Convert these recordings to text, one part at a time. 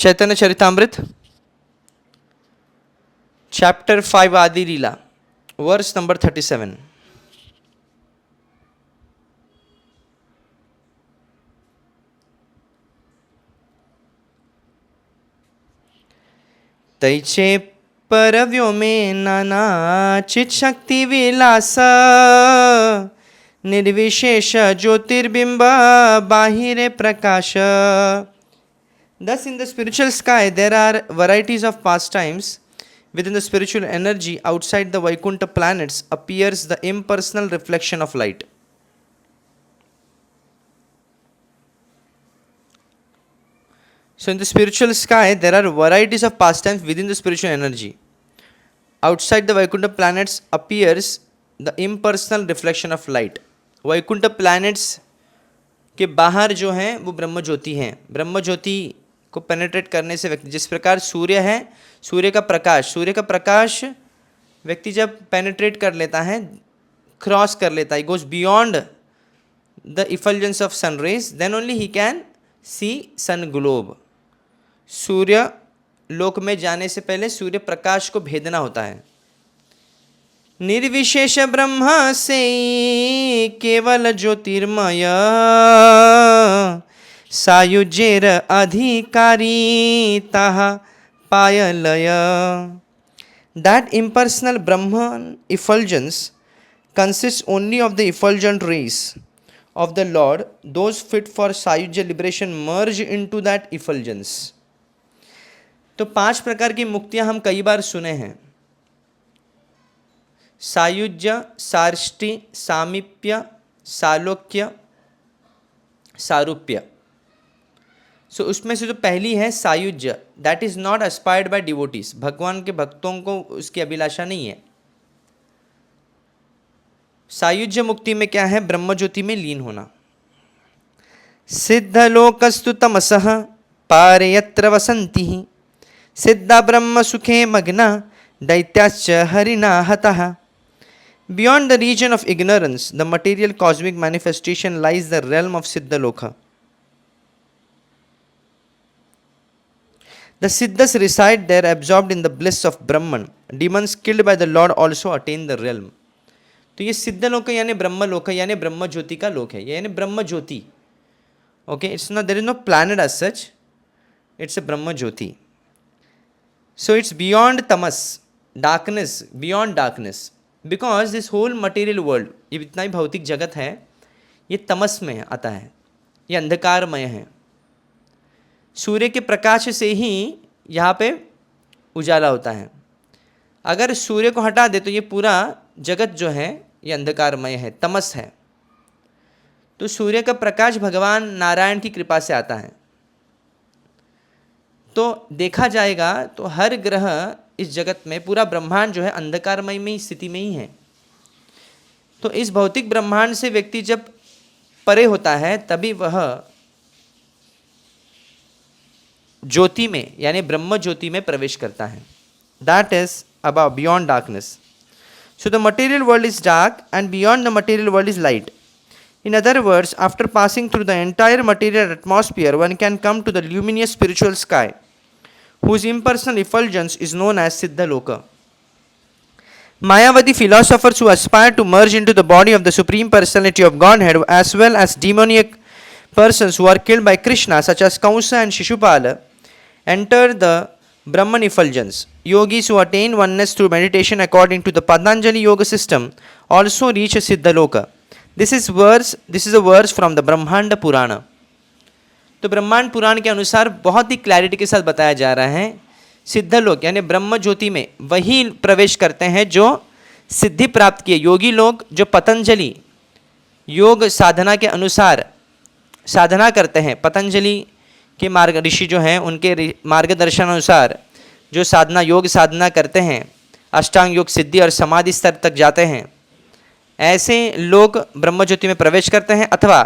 चैतन्य Charitamrita chapter 5 आदि लीला verse number 37। तैचे परव्योमे नाना चित शक्ति विलास निर्विशेष ज्योतिर्बिंब बाहिरे प्रकाश। Thus in the spiritual sky there are varieties of pastimes. Within the spiritual energy outside the Vaikuntha planets appears the impersonal reflection of light. So in the spiritual sky there are varieties of pastimes within the spiritual energy. Outside the Vaikuntha planets appears the impersonal reflection of light. Vaikuntha planets के बाहर जो हैं वो ब्रह्म ज्योति हैं। ब्रह्म ज्योति को penetrate करने से व्यक्ति, जिस प्रकार सूर्य है, सूर्य का प्रकाश व्यक्ति जब पेनिट्रेट कर लेता है, क्रॉस कर लेता है, goes beyond the effulgence of sun rays, then only he can see sun globe. सूर्य लोक में जाने से पहले सूर्य प्रकाश को भेदना होता है। निर्विशेष ब्रह्म से केवल ज्योतिर्मय सायुज्येर अधिकारी ताहा Pilot. That impersonal Brahman effulgence consists only of the effulgent rays of the Lord. Those fit for Sayujya liberation merge into that effulgence. तो 5 प्रकार की मुक्तियां हम कई बार सुने हैं। सायुज्य, सार्ष्टि, सामीप्य, सालोक्य, सारूप्य। सो उसमें से जो पहली है सायुज्य, that is not aspired by devotees. भगवान के भक्तों को उसकी अभिलाषा नहीं है। सायुज्य मुक्ति में क्या है? ब्रह्म ज्योति में लीन होना। सिद्धलोकस्तु तमसः पारे यत्र वसन्ति सिद्धा ब्रह्म सुखे मग्ना दैत्याश्च हरिणा हतः। Beyond the region of ignorance, the material cosmic manifestation lies the realm of Siddhaloka. The Siddhas reside there absorbed in the bliss of Brahman. Demons killed by the Lord also attain the realm. तो ये सिद्धलोक यानी ब्रह्मलोक यानी ब्रह्म ज्योति का लोक है, यानी ब्रह्म ज्योति। Okay, it's not, there is no planet as such. It's a Brahma Jyoti. So it's beyond tamas, darkness, beyond darkness. Because this whole material world, ये इतना ही भौतिक जगत है, ये तमस में आता है, ये अंधकारमय है। सूर्य के प्रकाश से ही यहाँ पे उजाला होता है। अगर सूर्य को हटा दे तो ये पूरा जगत जो है ये अंधकारमय है, तमस है। तो सूर्य का प्रकाश भगवान नारायण की कृपा से आता है। तो देखा जाएगा तो हर ग्रह इस जगत में, पूरा ब्रह्मांड जो है अंधकारमय में स्थिति में ही है। तो इस भौतिक ब्रह्मांड से व्यक्ति जब परे होता है तभी वह ज्योति में यानी ब्रह्म ज्योति में प्रवेश करता है। That is about beyond darkness. So the material world is dark and beyond the material world is light. In other words, after passing through the entire material atmosphere, one can come to the luminous spiritual sky, whose impersonal effulgence is known as Siddhaloka. Mayavadi philosophers who aspire to merge into the body of the Supreme Personality of Godhead, as well as demoniac persons who are killed by Krishna, such as Kamsa and Shishupala, enter the Brahman effulgence. Yogis who attain oneness through meditation according to the Patanjali Yoga system also reach a Siddhaloka. This is a verse from the ब्रह्मांड पुराण। तो ब्रह्मांड पुराण के अनुसार बहुत ही clarity के साथ बताया जा रहा है, सिद्धलोक यानी ब्रह्म ज्योति में वही प्रवेश करते हैं जो सिद्धि प्राप्त किए योगी लोग, जो पतंजलि योग साधना के अनुसार साधना करते हैं। पतंजलि के मार्ग ऋषि जो हैं उनके मार्गदर्शन अनुसार जो साधना योग साधना करते हैं, अष्टांग योग सिद्धि और समाधि स्तर तक जाते हैं, ऐसे लोग ब्रह्म ज्योति में प्रवेश करते हैं। अथवा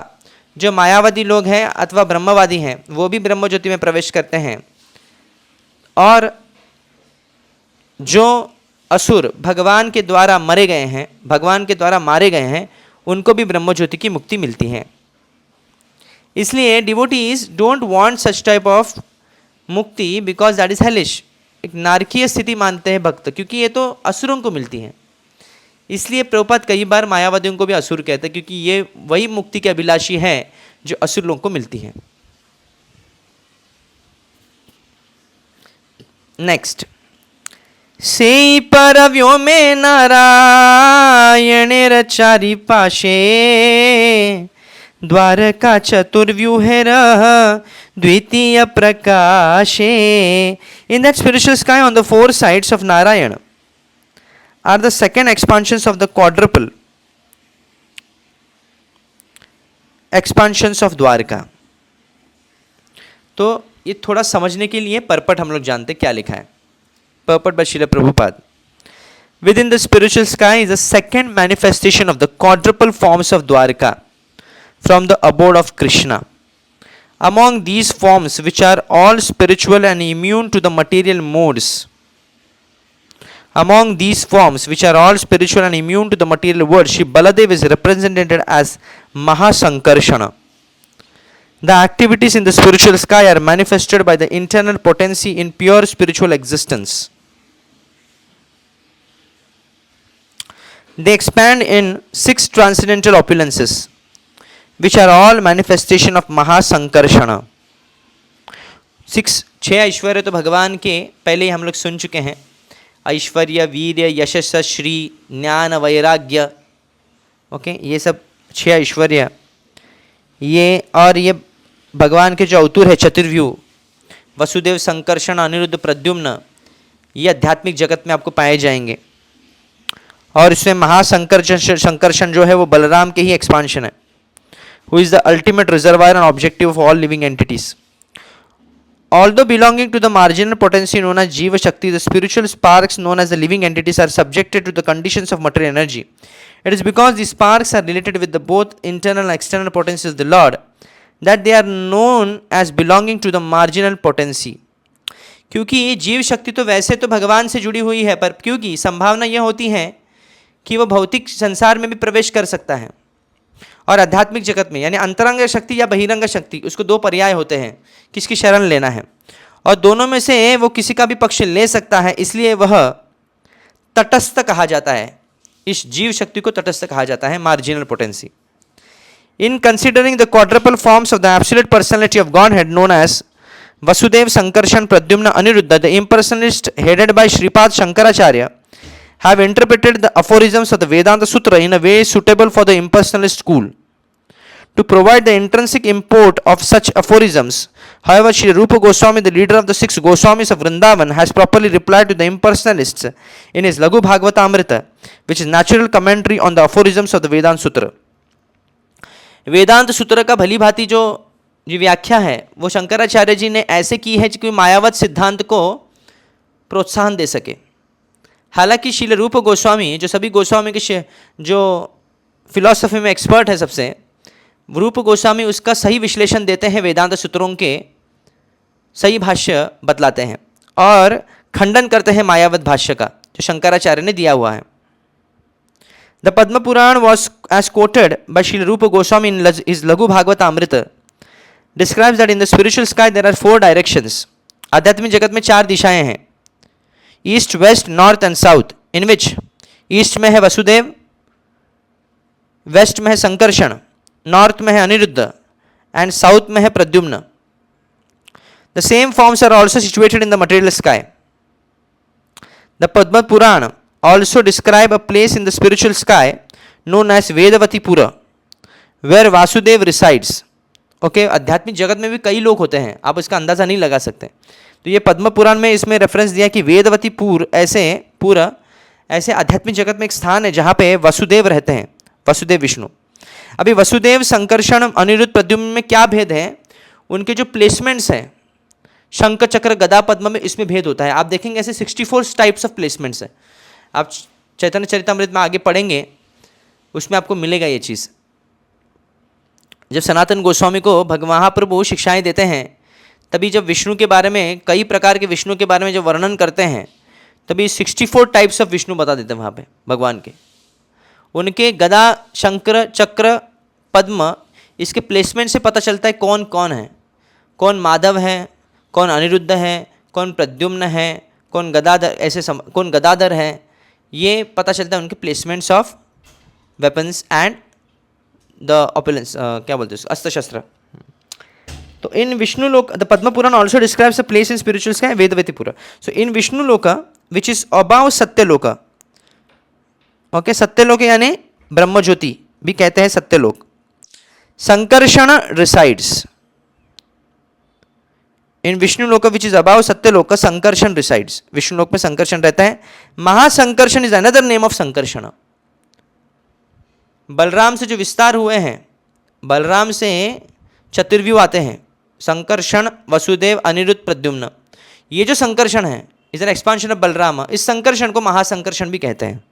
जो मायावादी लोग हैं अथवा ब्रह्मवादी हैं वो भी ब्रह्म ज्योति में प्रवेश करते हैं। और जो असुर भगवान के द्वारा मरे गए हैं, भगवान के द्वारा मारे गए हैं, उनको भी ब्रह्म ज्योति की मुक्ति मिलती है। इसलिए devotees don't want such type of मुक्ति बिकॉज दैट इज हेलिश, एक नारकीय स्थिति मानते हैं भक्त, क्योंकि ये तो असुरों को मिलती है। इसलिए प्रभुपाद कई बार मायावादियों को भी असुर कहते हैं, क्योंकि ये वही मुक्ति के अभिलाषी है जो असुर लोगों को मिलती है। नेक्स्ट, से परव्यो में नारायणेर चारि पाशे द्वारका चतुर्व्यूहेर द्वितीय प्रकाशे। In that spiritual sky on the four sides of Narayana are the second expansions of the quadruple expansions of Dwarka. तो ये थोड़ा समझने के लिए परपट हम लोग जानते क्या लिखा है। Purport by Srila Prabhupada. Within the spiritual sky is the second manifestation of the quadruple forms of Dwarka from the abode of Krishna. Among these forms, which are all spiritual and immune to the material modes, among these forms, which are all spiritual and immune to the material world, Shri Baladev is represented as Mahasankarshana. The activities in the spiritual sky are manifested by the internal potency in pure spiritual existence. They expand in 6 transcendental opulences, which are all manifestation of Mahasankarshana. 6 ऐश्वर्य तो भगवान के पहले ही हम लोग सुन चुके हैं। ऐश्वर्य, वीर्य, यशस, श्री, ज्ञान, वैराग्य, ओके, ये सब 6 ऐश्वर्य, ये और ये भगवान के जो अवतार है चतुर्व्यूह, वसुदेव, संकर्षण, अनिरुद्ध, प्रद्युम्न, ये आध्यात्मिक जगत में आपको पाए जाएंगे। और इसमें महासंकर्षण जो है वो बलराम के ही एक्सपांशन है, who is the ultimate reservoir and objective of all living entities. Although belonging to the marginal potency known as Jiva Shakti, the spiritual sparks known as the living entities are subjected to the conditions of material energy. It is because these sparks are related with the both internal and external potencies of the Lord that they are known as belonging to the marginal potency. क्योंकि जीव शक्ति तो वैसे तो भगवान से जुड़ी हुई है, पर क्योंकि संभावना यह होती है कि वह भौतिक संसार में भी प्रवेश कर सकता है और आध्यात्मिक जगत में, यानी अंतरंग शक्ति या बहिरंग शक्ति, उसको 2 पर्याय होते हैं किसकी शरण लेना है, और दोनों में से वो किसी का भी पक्ष ले सकता है, इसलिए वह तटस्थ कहा जाता है। इस जीव शक्ति को तटस्थ कहा जाता है, marginal potency. In considering the quadruple forms of the absolute personality of Godhead known as Vasudeva, Sankarshana, Pradyumna, Aniruddha, the impersonalists headed by Sripad Shankaracharya have interpreted the aphorisms of the Vedanta Sutra in a way suitable for the impersonalist school. To provide the intrinsic import of such aphorisms, however, Sri Rupa Goswami, the leader of the 6 Goswamis of Vrindavan, has properly replied to the impersonalists in his Laghu Bhagavatamrita, which is natural commentary on the aphorisms of the Vedanta Sutra. वेदांत सूत्र का भली भांति जो व्याख्या है वो शंकराचार्य जी ने ऐसे की है कि मायावत सिद्धांत को प्रोत्साहन दे सके। हालांकि श्रील रूप गोस्वामी, जो सभी गोस्वामी के जो फिलॉसफी में एक्सपर्ट है सबसे, रूप गोस्वामी उसका सही विश्लेषण देते हैं, वेदांत सूत्रों के सही भाष्य बतलाते हैं और खंडन करते हैं मायावत भाष्य का जो शंकराचार्य ने दिया हुआ है। The Padma Purana was as quoted by Shri Rupa Goswami in his Laghu Bhagavatamrita describes that in the spiritual sky there are 4 directions. आध्यात्मिक जगत में 4 दिशाएं हैं, east, west, north and south, in which east में है वसुदेव, वेस्ट में है संकर्षण, नॉर्थ में है अनिरुद्ध एंड साउथ में है Pradyumna. The same forms are also situated in the material sky. The Padma Purana also describe a place in the spiritual sky known as Vedavati Pura, where Vasudev resides. Okay, आध्यात्मिक जगत में भी कई लोग होते हैं, आप इसका अंदाज़ा नहीं लगा सकते। तो ये पद्म पुराण में इसमें रेफरेंस दिया कि वेदवती ऐसे आध्यात्मिक जगत में एक स्थान है जहाँ पे वसुदेव रहते हैं, वसुदेव विष्णु। अभी वसुदेव, संकर्षण, अनिरुद्ध, प्रद्युम्न में क्या भेद है, उनके जो प्लेसमेंट्स हैं शंख, चक्र, गदा, पद्म में, इसमें भेद होता है। आप देखेंगे ऐसे 64 टाइप्स ऑफ प्लेसमेंट्स हैं। आप चैतन्य चरितामृत में आगे पढ़ेंगे, उसमें आपको मिलेगा ये चीज़। जब सनातन गोस्वामी को महाप्रभु शिक्षाएं देते हैं, तभी जब विष्णु के बारे में, कई प्रकार के विष्णु के बारे में जब वर्णन करते हैं, तभी 64 टाइप्स ऑफ विष्णु बता देते हैं वहाँ पे भगवान के। उनके गदा, शंकर, चक्र, पद्म, इसके प्लेसमेंट से पता चलता है कौन कौन है, कौन माधव है, कौन अनिरुद्ध है, कौन प्रद्युम्न है, कौन गदाधर, कौन गदाधर है, ये पता चलता है उनके placements of weapons and the opulence, क्या बोलते हैं, अस्त्र शस्त्र. तो in Vishnu loka the Padma Purana also describes a place in spiritual sky Vedavatipura. So in Vishnu loka which is above Satyaloka, okay, Satyaloka यानी ब्रह्मज्योति भी कहते हैं Satyalok. Sankarshan resides in Vishnu loka which is above Satyalok, Sankarshan resides, Vishnu लोक में संकर्षण रहता है. Mahasankarshana is another name of Sankarshana. Balarama से जो विस्तार हुए हैं, बलराम से चतुर्व्यूह आते हैं, संकर्षण, वसुदेव, अनिरुद्ध, प्रद्युम्न, ये जो संकर्षण है is an expansion of Balarama. इस संकर्षण को महासंकर्षण भी कहते हैं.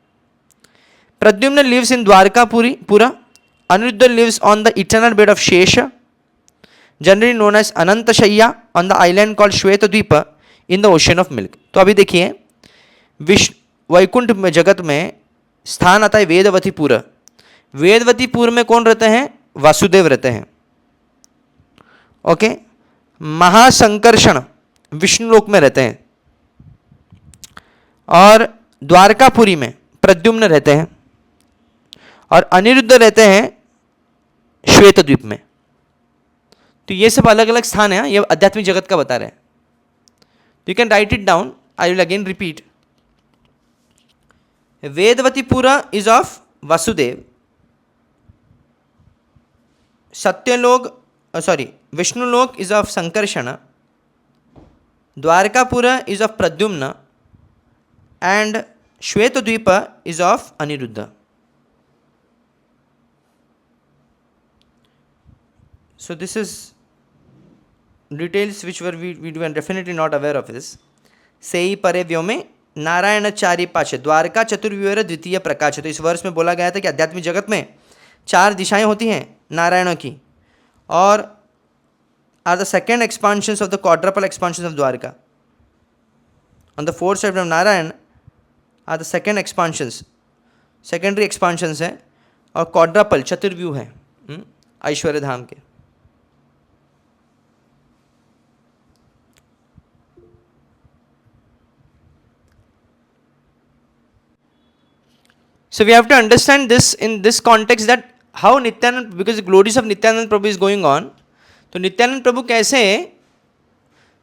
Pradyumna lives in Dvarakapura, Aniruddha lives on the eternal bed of Shesha, generally known as Ananta Shaiya, on the island called Shveta Dvipa in the ocean of milk. तो अभी देखिए, वैकुंठ में, जगत में स्थान आता है वेदवतीपुर. वेदवतीपुर में कौन रहते हैं? वासुदेव रहते हैं. ओके. महासंकर्षण विष्णु लोक में रहते हैं और द्वारकापुरी में प्रद्युम्न रहते हैं और अनिरुद्ध रहते हैं श्वेत द्वीप में. तो ये सब अलग अलग स्थान है, ये आध्यात्मिक जगत का बता रहे हैं. You can write it down, I will again repeat. Vedavatipura is of Vasudeva, Satyaloka, sorry, Vishnuloka is of Sankarshana, Dvarakapura is of Pradyumna and Shveta Dvipa is of Aniruddha. So this is details which we were definitely not aware of this. सेई परे व्योमे नारायणचारी पाचे द्वारका चतुर्व्यूह द्वितीय प्रकाश. तो इस वर्ष में बोला गया था कि आध्यात्मिक जगत में 4 दिशाएं होती हैं नारायणों की, और are the second expansions of the quadruple expansions of Dvaraka. On the fourth side of Narayana are the second expansions, secondary expansions हैं, और क्वाड्रपल चतुर्व्यूह है ऐश्वर्य धाम के. So we have to understand this in this context, that how Nityanand, because the glories of Nityanand Prabhu is going on, तो नित्यानंद प्रभु कैसे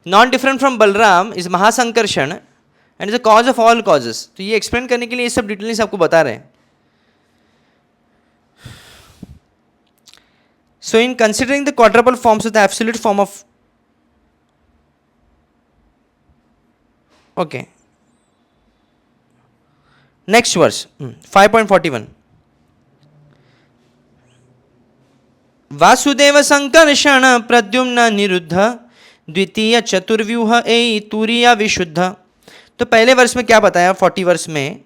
non different from Balarama is Mahasankarshana and is the cause of all causes. तो ये explain करने के लिए ये सब details आपको बता रहे हैं. So in considering the quadruple forms of the absolute form of, okay, next verse 5.41. Vasudev Sankarshan Pradyumna निरुद्ध द्वितीय चतुर्व्यूह ए तुरीय विशुद्ध. तो पहले वर्ष में क्या बताया? 40 वर्ष में,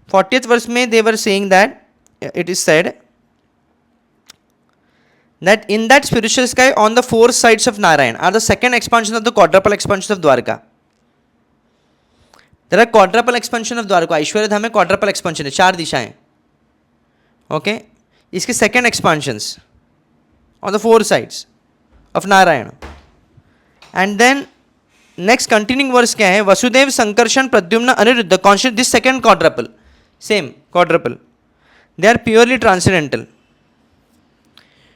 40th वर्ष में they were saying that it is said that in that spiritual sky on the 4 sides of Narayan are the second expansion of the quadruple expansion of Dwarka. There are quadruple expansion of Dwarka. ऐश्वर्य धाम में quadruple expansion है, 4 दिशाएं. Okay, इसके second expansions on the 4 sides of Narayana. And then next continuing verse क्या है? Vasudeva Sankarshana Pradyumna Anirudh. Consider this second quadruple, same quadruple. They are purely transcendental.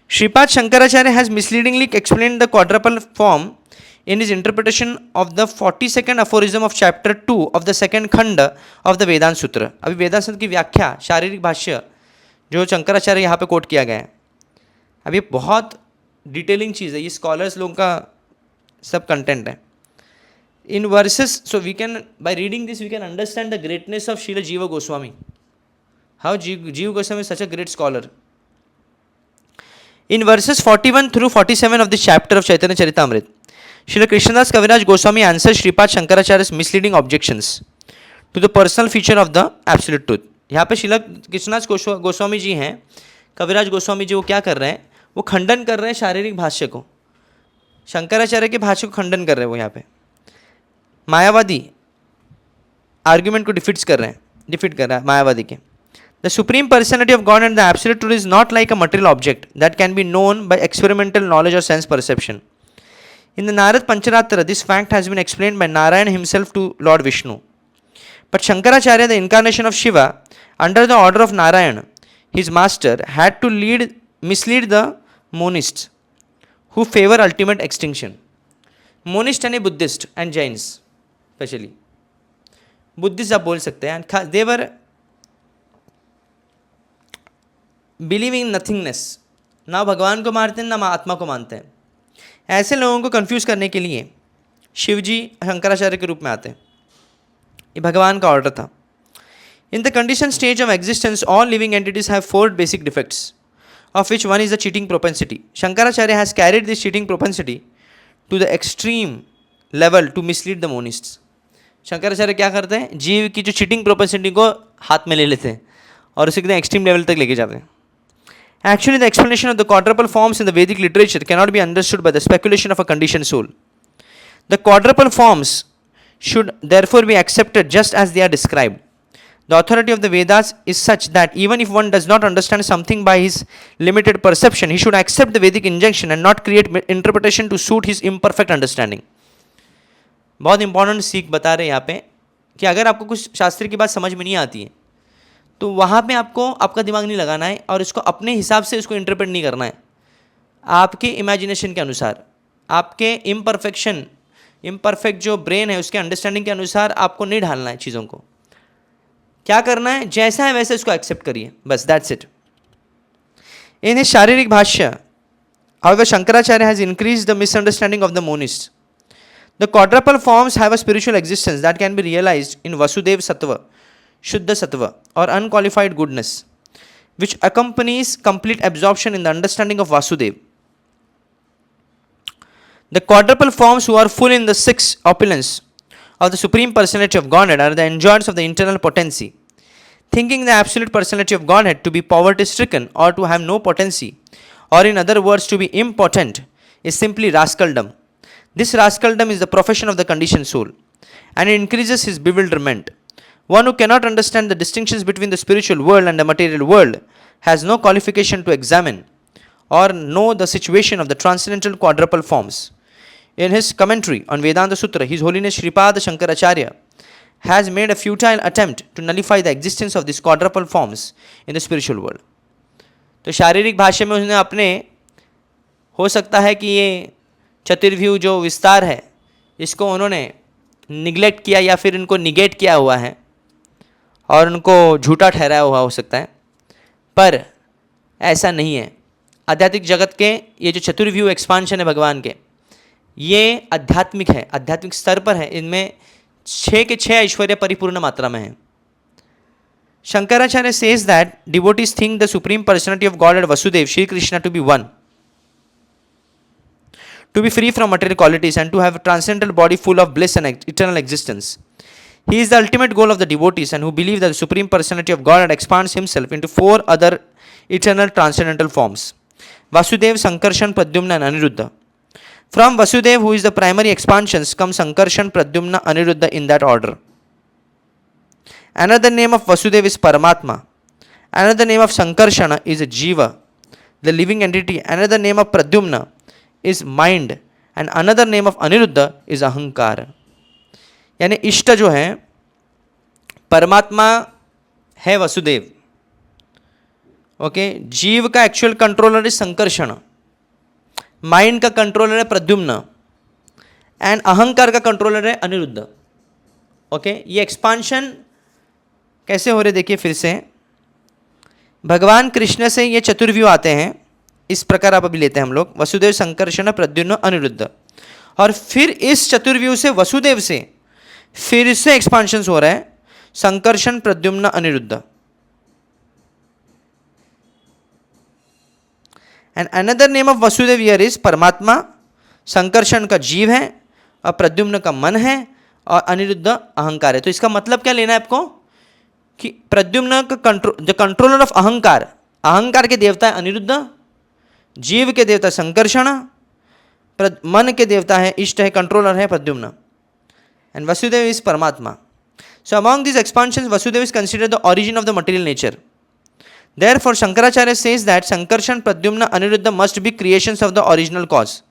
Shripad Shankaracharya has misleadingly explained the quadruple form in his interpretation of the 42nd aphorism of chapter 2 of the second khanda of the Vedanta Sutra. अभी वेदांत सूत्र की व्याख्या, शारीरिक भाष्य जो शंकराचार्य यहाँ पे coat किया गया है, अभी बहुत डिटेलिंग चीज़ है, ये स्कॉलर्स लोगों का सब कंटेंट है. In verses, so we can by reading this we can understand the greatness of Srila Jiva Goswami, how Jiva Goswami such a great scholar. In verses 41 through 47 of this chapter of Chaitanya Charitamrita, Srila Krishnadas Kaviraj Goswami answers Shripad Shankaracharya's misleading objections to the personal feature of the absolute truth. यहाँ पे श्रीला कृष्णदास गोस्वामी जी हैं, कविराज गोस्वामी जी, वो क्या कर रहे हैं? वो खंडन कर रहे हैं शारीरिक भाष्य को, शंकराचार्य के भाष्य को खंडन कर रहे हैं. वो यहाँ पे मायावादी आर्ग्यूमेंट को डिफीट कर रहा है मायावादी के. The Supreme Personality of God and the Absolute Truth is not like a material object that can be known by experimental knowledge or sense perception. In the Narad Pancharatra, this fact has been explained by Narayana himself to Lord Vishnu. But Shankaracharya, the incarnation of Shiva, under the order of Narayana, his master, had to mislead the monists who favor ultimate extinction. Monist यानी Buddhist and Jains, specially Buddhist आप बोल सकते हैं, and they were believing in nothingness, ना भगवान को मानते हैं ना आत्मा को मानते हैं. ऐसे लोगों को कंफ्यूज करने के लिए शिवजी शंकराचार्य के रूप में आते हैं. ये भगवान का ऑर्डर था. In the condition stage of existence all living entities have 4 basic defects, of which one is the cheating propensity. Shankaracharya has carried this cheating propensity to the extreme level to mislead the monists. Shankaracharya क्या करते हैं, जीव की जो cheating propensity को हाथ में ले लेते हैं और उसे एकदम एक्सट्रीम लेवल तक लेके जाते हैं. Actually, the explanation of the quadruple forms in the Vedic literature cannot be understood by the speculation of a conditioned soul. The quadruple forms should therefore be accepted just as they are described. The authority of the Vedas is such that even if one does not understand something by his limited perception, he should accept the Vedic injunction and not create interpretation to suit his imperfect understanding. बहुत important सीख बता रहे हैं यहाँ पे कि अगर आपको कुछ शास्त्र की बात समझ में नहीं आती है तो वहाँ पे आपको आपका दिमाग नहीं लगाना है और इसको अपने हिसाब से इसको इंटरप्रेट नहीं करना है, आपके इमेजिनेशन के अनुसार, आपके इम्परफेक्ट जो ब्रेन है उसके अंडरस्टैंडिंग के अनुसार आपको नहीं ढालना है चीज़ों को. क्या करना है, जैसा है वैसे इसको एक्सेप्ट करिए, बस, दैट्स इट. इन हिज शारीरिक भाष्य, however, Shankaracharya has increased the misunderstanding of the monists. The quadruple forms have a spiritual existence that can be realized in Vasudev Sattva, Shuddha Sattva, or unqualified goodness, which accompanies complete absorption in the understanding of Vasudev. The quadruple forms who are full in the 6 opulence of the Supreme Personality of Godhead are the enjoyers of the internal potency. Thinking the absolute personality of Godhead to be poverty-stricken or to have no potency, or in other words to be impotent, is simply rascaldom. This rascaldom is the profession of the conditioned soul, and it increases his bewilderment. One who cannot understand the distinctions between the spiritual world and the material world has no qualification to examine or know the situation of the transcendental quadruple forms. In his commentary on Vedanta Sutra, His Holiness Sripada Shankaracharya has made a futile attempt to nullify the existence of these quadruple forms in the spiritual world. तो शारीरिक भाषा में उसने अपने, हो सकता है कि ये चतुर्व्यूह जो विस्तार है इसको उन्होंने निगलेक्ट किया या फिर इनको निगेट किया हुआ है और उनको झूठा ठहराया हुआ हो सकता है, पर ऐसा नहीं है. आध्यात्मिक जगत के ये जो चतुर्व्यूह एक्सपांशन है भगवान के, ये आध्यात्मिक है, आध्यात्मिक स्तर पर है. इनमें 6 के 6 ऐश्वर्य परिपूर्ण मात्रा में है. Shankaracharya says that devotees think the Supreme Personality of Godhead Vasudev, Shri Krishna, to be one, to be free from material qualities, and to have a transcendental body full of bliss and eternal existence. He is the ultimate goal of the devotees, and who believe that the Supreme Personality of Godhead expands himself into 4 other eternal transcendental forms: Vasudev, Sankarshan, Pradyumna, and Aniruddha. From Vasudev, who is the primary expansions, come Sankarshan, Pradyumna, Aniruddha in that order. Another name of Vasudev is Paramatma. Another name of Sankarshana is Jiva, the living entity. Another name of Pradyumna is mind. And another name of Aniruddha is Ahankar. यानी इष्ट जो है परमात्मा है Vasudev, okay. जीव का actual controller है Sankarshan, mind का कंट्रोलर है प्रद्युम्न, एंड अहंकार का कंट्रोलर है अनिरुद्ध. ओके, ये एक्सपांशन कैसे हो रहे देखिए फिर से. भगवान कृष्ण से ये चतुर्व्यूह आते हैं, इस प्रकार आप अभी लेते हैं हम लोग, वसुदेव, संकर्षण, प्रद्युम्न, अनिरुद्ध. और फिर इस चतुर्व्यूह से वसुदेव से फिर से एक्सपांशंस हो रहा है, Sankarshana, Pradyumna, Aniruddha. And another name of Vasudeva here is Paramatma. Sankarshana का जीव है और प्रद्युम्न का मन है और अनिरुद्ध अहंकार है. तो इसका मतलब क्या लेना है आपको कि प्रद्युम्न का द कंट्रोलर ऑफ अहंकार, अहंकार के देवता है अनिरुद्ध, जीव के देवता संकर्षण, मन के देवता है इष्ट है, कंट्रोलर है Pradyumna, and Vasudeva is Paramatma. So among these expansions, Vasudeva is considered the origin of the material nature. Therefore, Shankaracharya says that Sankarshan, Pradyumna, Aniruddha must be creations of the original cause.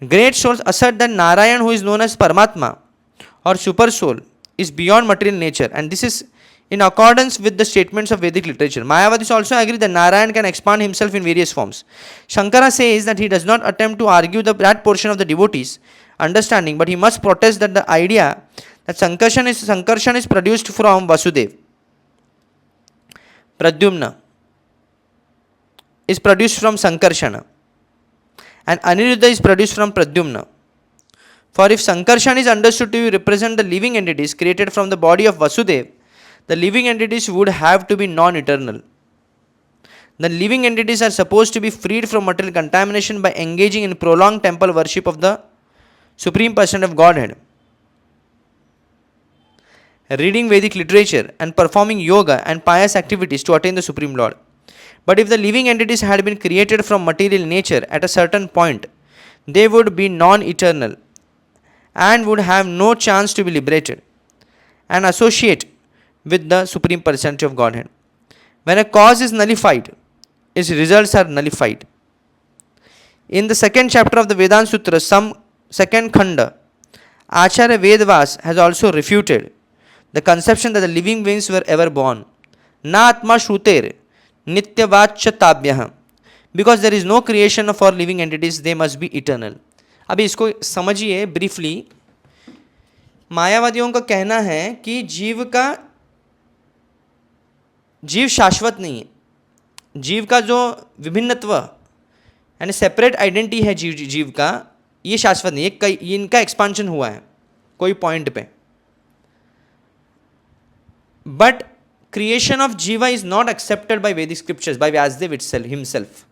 Great souls assert that Narayan, who is known as Paramatma or super soul, is beyond material nature, and this is in accordance with the statements of Vedic literature. Mayavadis also agree that Narayan can expand himself in various forms. Shankara says that he does not attempt to argue that portion of the devotees' understanding, but he must protest that the idea that Sankarshan is produced from Vasudev. Pradyumna is produced from Sankarshana, and Aniruddha is produced from Pradyumna. For if Sankarshan is understood to represent the living entities created from the body of Vasudev, the living entities would have to be non-eternal. The living entities are supposed to be freed from material contamination by engaging in prolonged temple worship of the Supreme Person of Godhead, reading Vedic literature, and performing yoga and pious activities to attain the Supreme Lord. But if the living entities had been created from material nature at a certain point, they would be non-eternal and would have no chance to be liberated and associate with the Supreme Personality of Godhead. When a cause is nullified, its results are nullified. In the second chapter of the Vedanta Sutra, some second khanda, Acharya Vedvas has also refuted the conception that the living beings were ever born. Na atma shruter nityavachatabhyah. Because there is no creation for living entities, they must be eternal. अभी इसको समझिए briefly. मायावादियों का कहना है कि जीव शाश्वत नहीं है. जीव का जो विभिन्नत्व यानी सेपरेट आइडेंटिटी है जीव का, ये शाश्वत नहीं है. ये इनका एक्सपांशन हुआ है कोई पॉइंट पे. बट क्रिएशन ऑफ जीवा इज नॉट एक्सेप्टेड बाय वैदिक स्क्रिप्चर्स, बाय व्यासदेव हिमसेल्फ.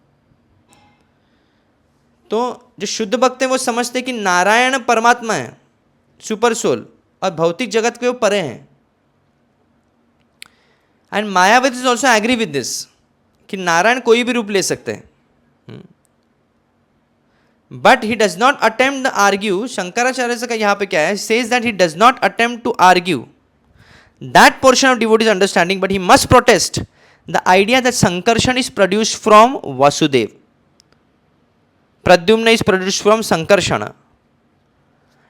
तो जो शुद्ध भक्त हैं वो समझते हैं कि नारायण परमात्मा है, सुपर सोल, और भौतिक जगत के वो परे हैं. And Mayavati also agree with this कि नारायण कोई भी रूप ले सकते हैं. But he does not attempt the argue. Shankaracharya का यहाँ पे क्या है, says that he does not attempt to argue that portion of devotees understanding, but he must protest the idea that Sankarshana is produced from Vasudeva. Pradyumna is produced from Sankarshana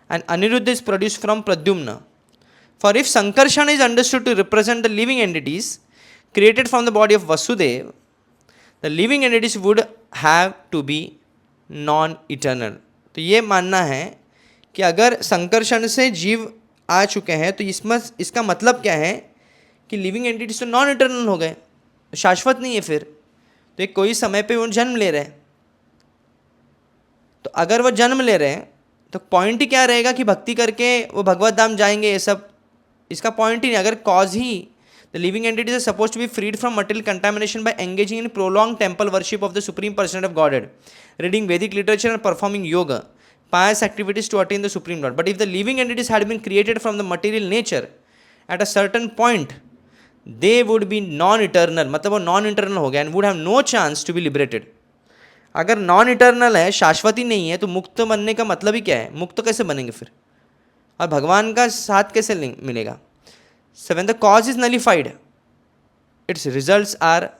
and Aniruddha is produced from Pradyumna. For if Sankarshana is understood to represent the living entities created from the body of Vasudev, the living entities would have to be non-eternal. तो ये मानना है कि अगर संकर्षण से जीव आ चुके हैं तो इसका मतलब क्या है कि लिविंग एंटिटीज तो नॉन इटर्नल हो गए, शाश्वत नहीं है. फिर तो एक कोई समय पे वो जन्म ले रहे हैं. तो अगर वो जन्म ले रहे हैं तो पॉइंट ही क्या रहेगा कि भक्ति करके वो भगवत धाम जाएंगे, ये सब इसका पॉइंट ही नहीं. अगर कॉज ही the living entities are suppose to be freed from material contamination by engaging in prolong temple worship of the supreme person of Godhead, reading Vedic literature and performing yoga, pious activities to attain the Supreme Lord. But if the living entities had been created from the material nature at a certain point, they would be non-eternal. मतलब वो non-eternal हो गया and would have no chance to be liberated. अगर non eternal है, शाश्वती नहीं है, तो मुक्त बनने का मतलब ही क्या है? मुक्त कैसे बनेंगे फिर, और भगवान का साथ कैसे मिलेगा? So when the cause is nullified, its results are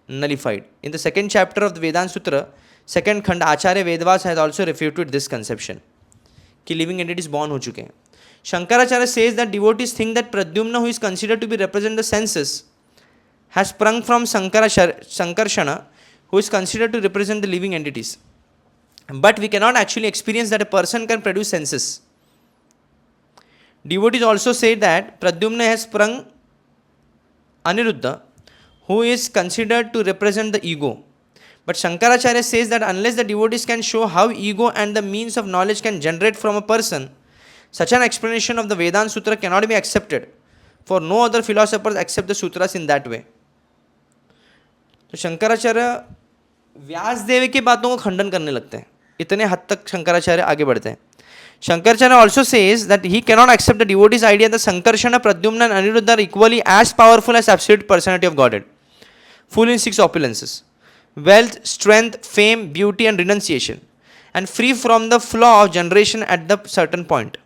nullified. In the second chapter of the Vedanta Sutra, second खंड, आचार्य वेदवास has also refuted this conception कि living entities born हो चुके हैं. Shankaracharya says that devotees think that Pradyumna, who is considered to be represent the senses, has sprung from Sankarshana, who is considered to represent the living entities. But we cannot actually experience that a person can produce senses. Devotees also say that Pradyumna has sprung Aniruddha, who is considered to represent the ego. But Shankaracharya says that unless the devotees can show how ego and the means of knowledge can generate from a person, such an explanation of the Vedanta Sutra cannot be accepted, for no other philosophers accept the sutras in that way. तो शंकराचार्य व्यासदेव की बातों को खंडन करने लगते हैं. इतने हद तक शंकराचार्य आगे बढ़ते हैं. Shankaracharya also says that he cannot accept the devotee's idea that Sankarshana, Pradyumna and Aniruddha are equally as powerful as absolute personality of Godhead, full in 6 opulences, wealth, strength, fame, beauty and renunciation, and free from the flaw of generation at the certain point.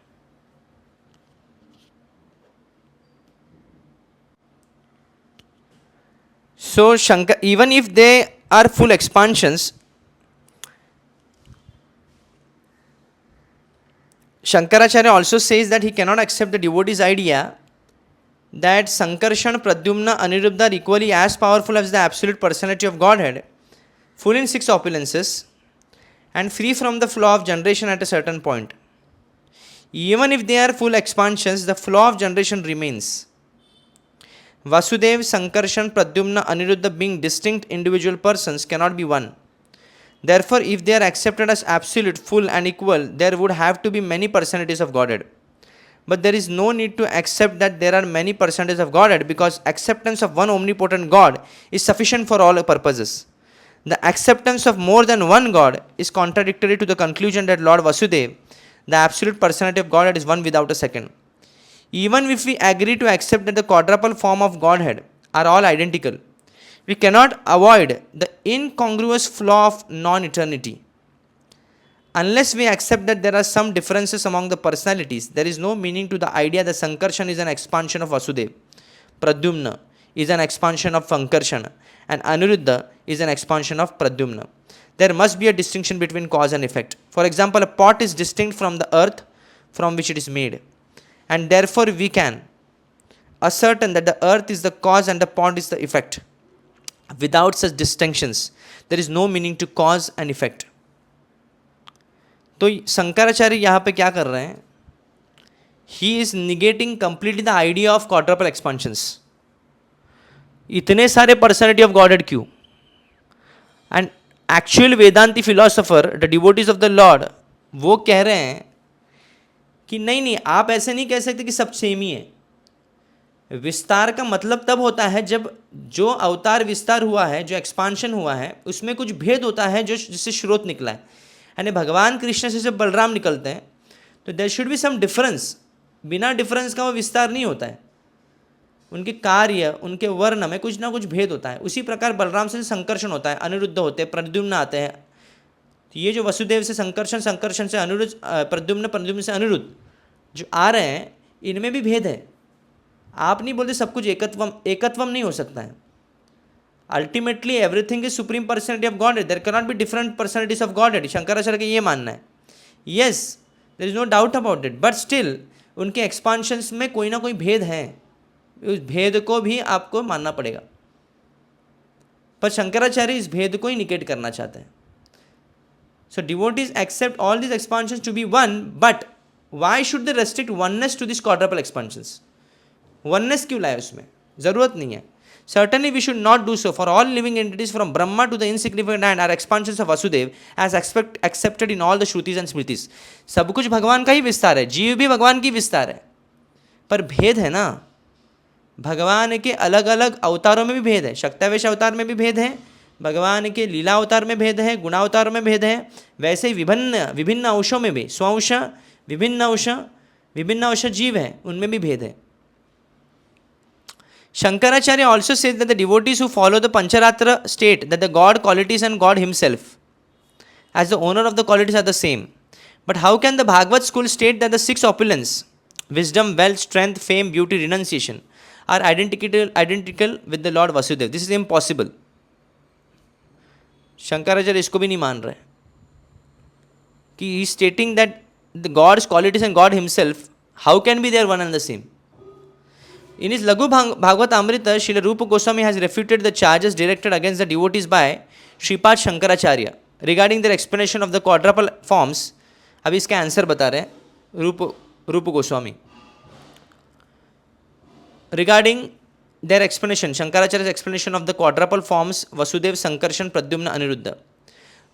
So even if they are full expansions, Shankaracharya also says that he cannot accept the devotee's idea that Sankarshan, Pradyumna, Aniruddha are equally as powerful as the absolute personality of Godhead, full in six opulences, and free from the flaw of generation at a certain point. Even if they are full expansions, the flaw of generation remains. Vasudev, Sankarshan, Pradyumna, Aniruddha being distinct individual persons cannot be one. Therefore, if they are accepted as absolute, full and equal, there would have to be many personalities of Godhead. But there is no need to accept that there are many personalities of Godhead, because acceptance of one omnipotent God is sufficient for all purposes. The acceptance of more than one God is contradictory to the conclusion that Lord Vasudeva, the absolute personality of Godhead, is one without a second. Even if we agree to accept that the quadruple form of Godhead are all identical, we cannot avoid the incongruous flaw of non-eternity. Unless we accept that there are some differences among the personalities, there is no meaning to the idea that Sankarshan is an expansion of Vasudeva, Pradyumna is an expansion of Sankarshan, and Aniruddha is an expansion of Pradyumna. There must be a distinction between cause and effect. For example, a pot is distinct from the earth from which it is made, and therefore we can ascertain that the earth is the cause and the pot is the effect. Without such distinctions, there is no meaning to cause and effect. तो शंकराचार्य यहाँ पे क्या कर रहे हैं? He is negating completely the idea of quadruple expansions. इतने सारे personality of Godhead क्यों? And actual Vedanti philosopher, the devotees of the lord, वो कह रहे हैं कि नहीं नहीं, आप ऐसे नहीं कह सकते कि सब सेम ही है. विस्तार का मतलब तब होता है जब जो अवतार विस्तार हुआ है, जो एक्सपांशन हुआ है, उसमें कुछ भेद होता है जो जिससे स्रोत निकला है. यानी भगवान कृष्ण से जब बलराम निकलते हैं तो there should be some difference. बिना डिफरेंस का वो विस्तार नहीं होता है. उनके कार्य, उनके वर्ण में कुछ ना कुछ भेद होता है. उसी प्रकार बलराम से संकर्षण होता है, अनिरुद्ध होते हैं, प्रद्युम्न आते हैं. तो ये जो वसुदेव से संकर्षण, संकर्षण से अनिरुद्ध, प्रद्युम्न, प्रद्युम्न से अनिरुद्ध जो आ रहे हैं, इनमें भी भेद है. आप नहीं बोलते सब कुछ एकत्वम, एकत्वम नहीं हो सकता है. Ultimately everything is supreme personality of God. There can not be different personalities of God. Shankaracharya का ये मानना है. Yes, there is no doubt about it, but still उनके एक्सपांशंस में कोई ना कोई भेद है. उस भेद को भी आपको मानना पड़ेगा. पर शंकराचार्य इस भेद को ही निकेट करना चाहते हैं. So devotees accept all this expansions to be one, but why should they restrict oneness to this quadruple expansions? Oneness क्यों लाए? उसमें ज़रूरत नहीं है. Certainly we should not do so, for all living entities from Brahma to the insignificant ant are expansions of Vasudeva as accepted in all the Shrutis and Smritis. सब कुछ भगवान का ही विस्तार है, जीव भी भगवान की विस्तार है, पर भेद है ना. भगवान के अलग अलग अवतारों में भी भेद है. शक्तावेश अवतार में भी भेद है, भगवान के लीला अवतार में भेद है, गुणावतार में भेद है. वैसे ही विभिन्न विभिन्न अंशों में भी, स्वांश, विभिन्न अंश जीव हैं, उनमें भी भेद है. Shankaracharya also says that the devotees who follow the Pancharatra state that the God qualities and God himself as the owner of the qualities are the same. But how can the Bhagavad school state that the six opulence, wisdom, wealth, strength, fame, beauty, renunciation are identical with the Lord Vasudeva? This is impossible. Shankaracharya इसको भी नहीं मान रहे कि he is stating that the God's qualities and God himself, how can be there one and the same? In his Laghu Bhagavad Amrita, Srila Rupa Goswami has refuted the charges directed against the devotees by Shripad Shankaracharya regarding their explanation of the quadruple forms. अभी इसका answer बता रहे हैं रूप Goswami. Regarding their explanation, Shankaracharya's explanation of the quadruple forms Vasudev, Sankarshan, Pradyumna, Aniruddha.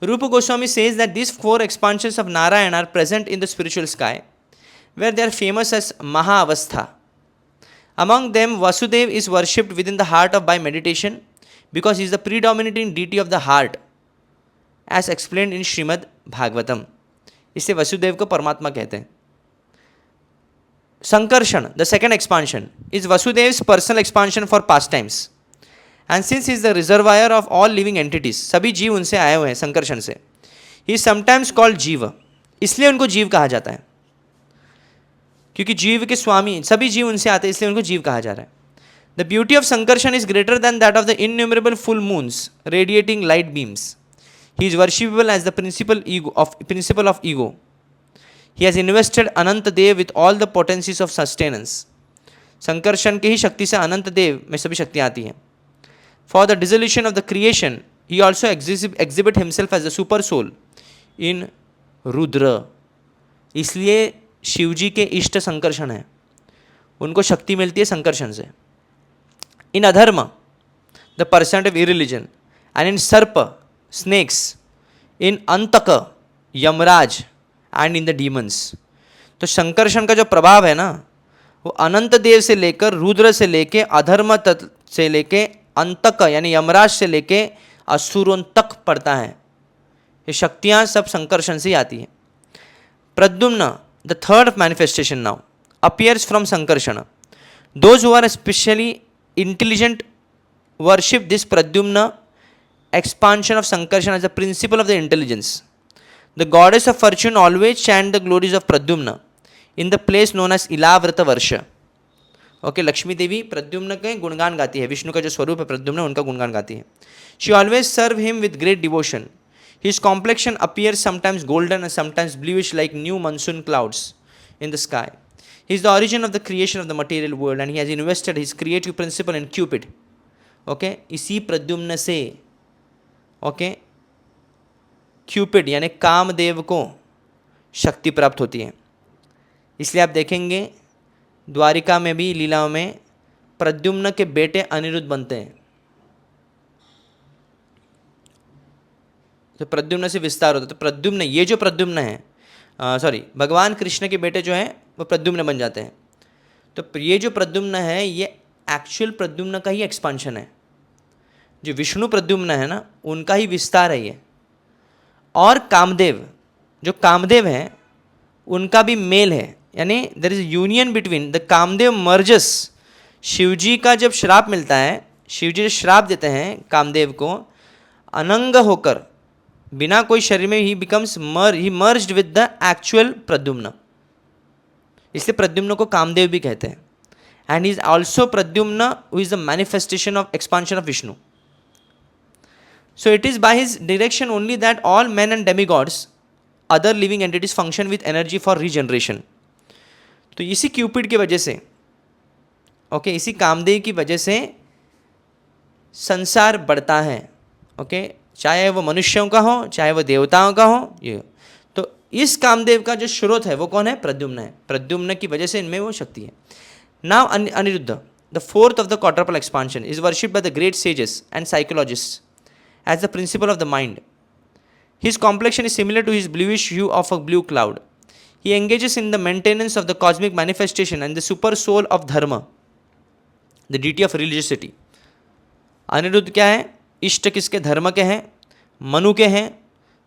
Rupa Goswami says that these four expansions of Narayana are present in the spiritual sky, where they are famous as Mahavastha. Among them, Vasudev is worshipped within the heart by meditation because he is the predominating deity of the heart, as explained in Srimad Bhagavatam. इसे वसुदेव को परमात्मा कहते हैं. Sankarshan, the second expansion, is Vasudev's personal expansion for pastimes. And since he is the reservoir of all living entities, सभी जीव उनसे आए हुए हैं संकर्षण से. He is sometimes called जीव, इसलिए उनको जीव कहा जाता है, क्योंकि जीव के स्वामी, सभी जीव उनसे आते हैं, इसलिए उनको जीव कहा जा रहा है. The beauty of Sankarshan is greater than that of the innumerable full moons radiating light beams. He is worshipable as the principle of ego. He has invested Anant Dev with all the potencies of sustenance. Sankarshan की ही शक्ति से अनंत देव में सभी शक्तियाँ आती हैं. For the dissolution of the creation, he also exhibit himself as a super soul in Rudra. इसलिए शिव जी के इष्ट संकर्षण है, उनको शक्ति मिलती है संकर्षण से. In adharma the percent of irreligion and in sarpa snakes, in Antaka Yamaraja and in the demons. तो संकर्षण का जो प्रभाव है ना, वो अनंत देव से लेकर रुद्र से लेके अधर्म तत्व से लेके अंतक यानी यमराज से लेके असुरों तक पड़ता है. ये शक्तियाँ सब संकर्षण से ही आती हैं. Pradyumna the third manifestation now appears from Sankarshana. Those who are especially intelligent worship this Pradyumna expansion of Sankarshana as a principle of the intelligence. The goddess of fortune always chant the glories of Pradyumna in the place known as Ilavrata Varsha. Okay, Lakshmi Devi Pradyumna के गुणगान गाती है. विष्णु का जो स्वरूप है प्रद्युम्न, उनका गुणगान गाती है. She always serve him with great devotion. His complexion appears sometimes golden and sometimes bluish like new monsoon clouds in the sky. He is the origin of the creation of the material world and he has invested his creative principle in Cupid. Okay, इसी प्रद्युम्न से okay Cupid यानी कामदेव को शक्ति प्राप्त होती है. इसलिए आप देखेंगे द्वारिका में भी लीलाओं में प्रद्युम्न के बेटे अनिरुद्ध बनते हैं. तो प्रद्युम्न से विस्तार होता है. तो प्रद्युम्न, ये जो प्रद्युम्न है, सॉरी, भगवान कृष्ण के बेटे जो हैं वो प्रद्युम्न बन जाते हैं. तो ये जो प्रद्युम्न है ये एक्चुअल प्रद्युम्न का ही एक्सपांशन है. जो विष्णु प्रद्युम्न है ना, उनका ही विस्तार है ये. और कामदेव, जो कामदेव हैं उनका भी मेल है. यानी there is union between the Kamadeva merges. Shivji का जब श्राप मिलता है, शिवजी श्राप देते हैं कामदेव को, अनंग होकर बिना कोई शरीर में ही becomes he merged with the actual Pradyumna. इसलिए प्रद्युम्न को कामदेव भी कहते हैं. And he is also Pradyumna who is the manifestation of expansion of Vishnu. So it is by his direction only that all men and demigods, other living entities function with energy for regeneration. तो इसी Cupid की वजह से, okay, इसी कामदेव की वजह से संसार बढ़ता है. ओके, चाहे वो मनुष्यों का हो चाहे वो देवताओं का हो. ये तो इस कामदेव का जो स्रोत है वो कौन है? प्रद्युम्न है. प्रद्युम्न की वजह से इनमें वो शक्ति है. Now Aniruddha, the fourth of the quadruple expansion, is worshipped by the great sages and psychologists as the principal of the mind. His complexion is similar to his bluish hue of a blue cloud. He engages in the maintenance of the cosmic manifestation and the super soul of dharma, the deity of religiosity. Aniruddha क्या है? इष्ट किसके? धर्म के हैं, मनु के हैं,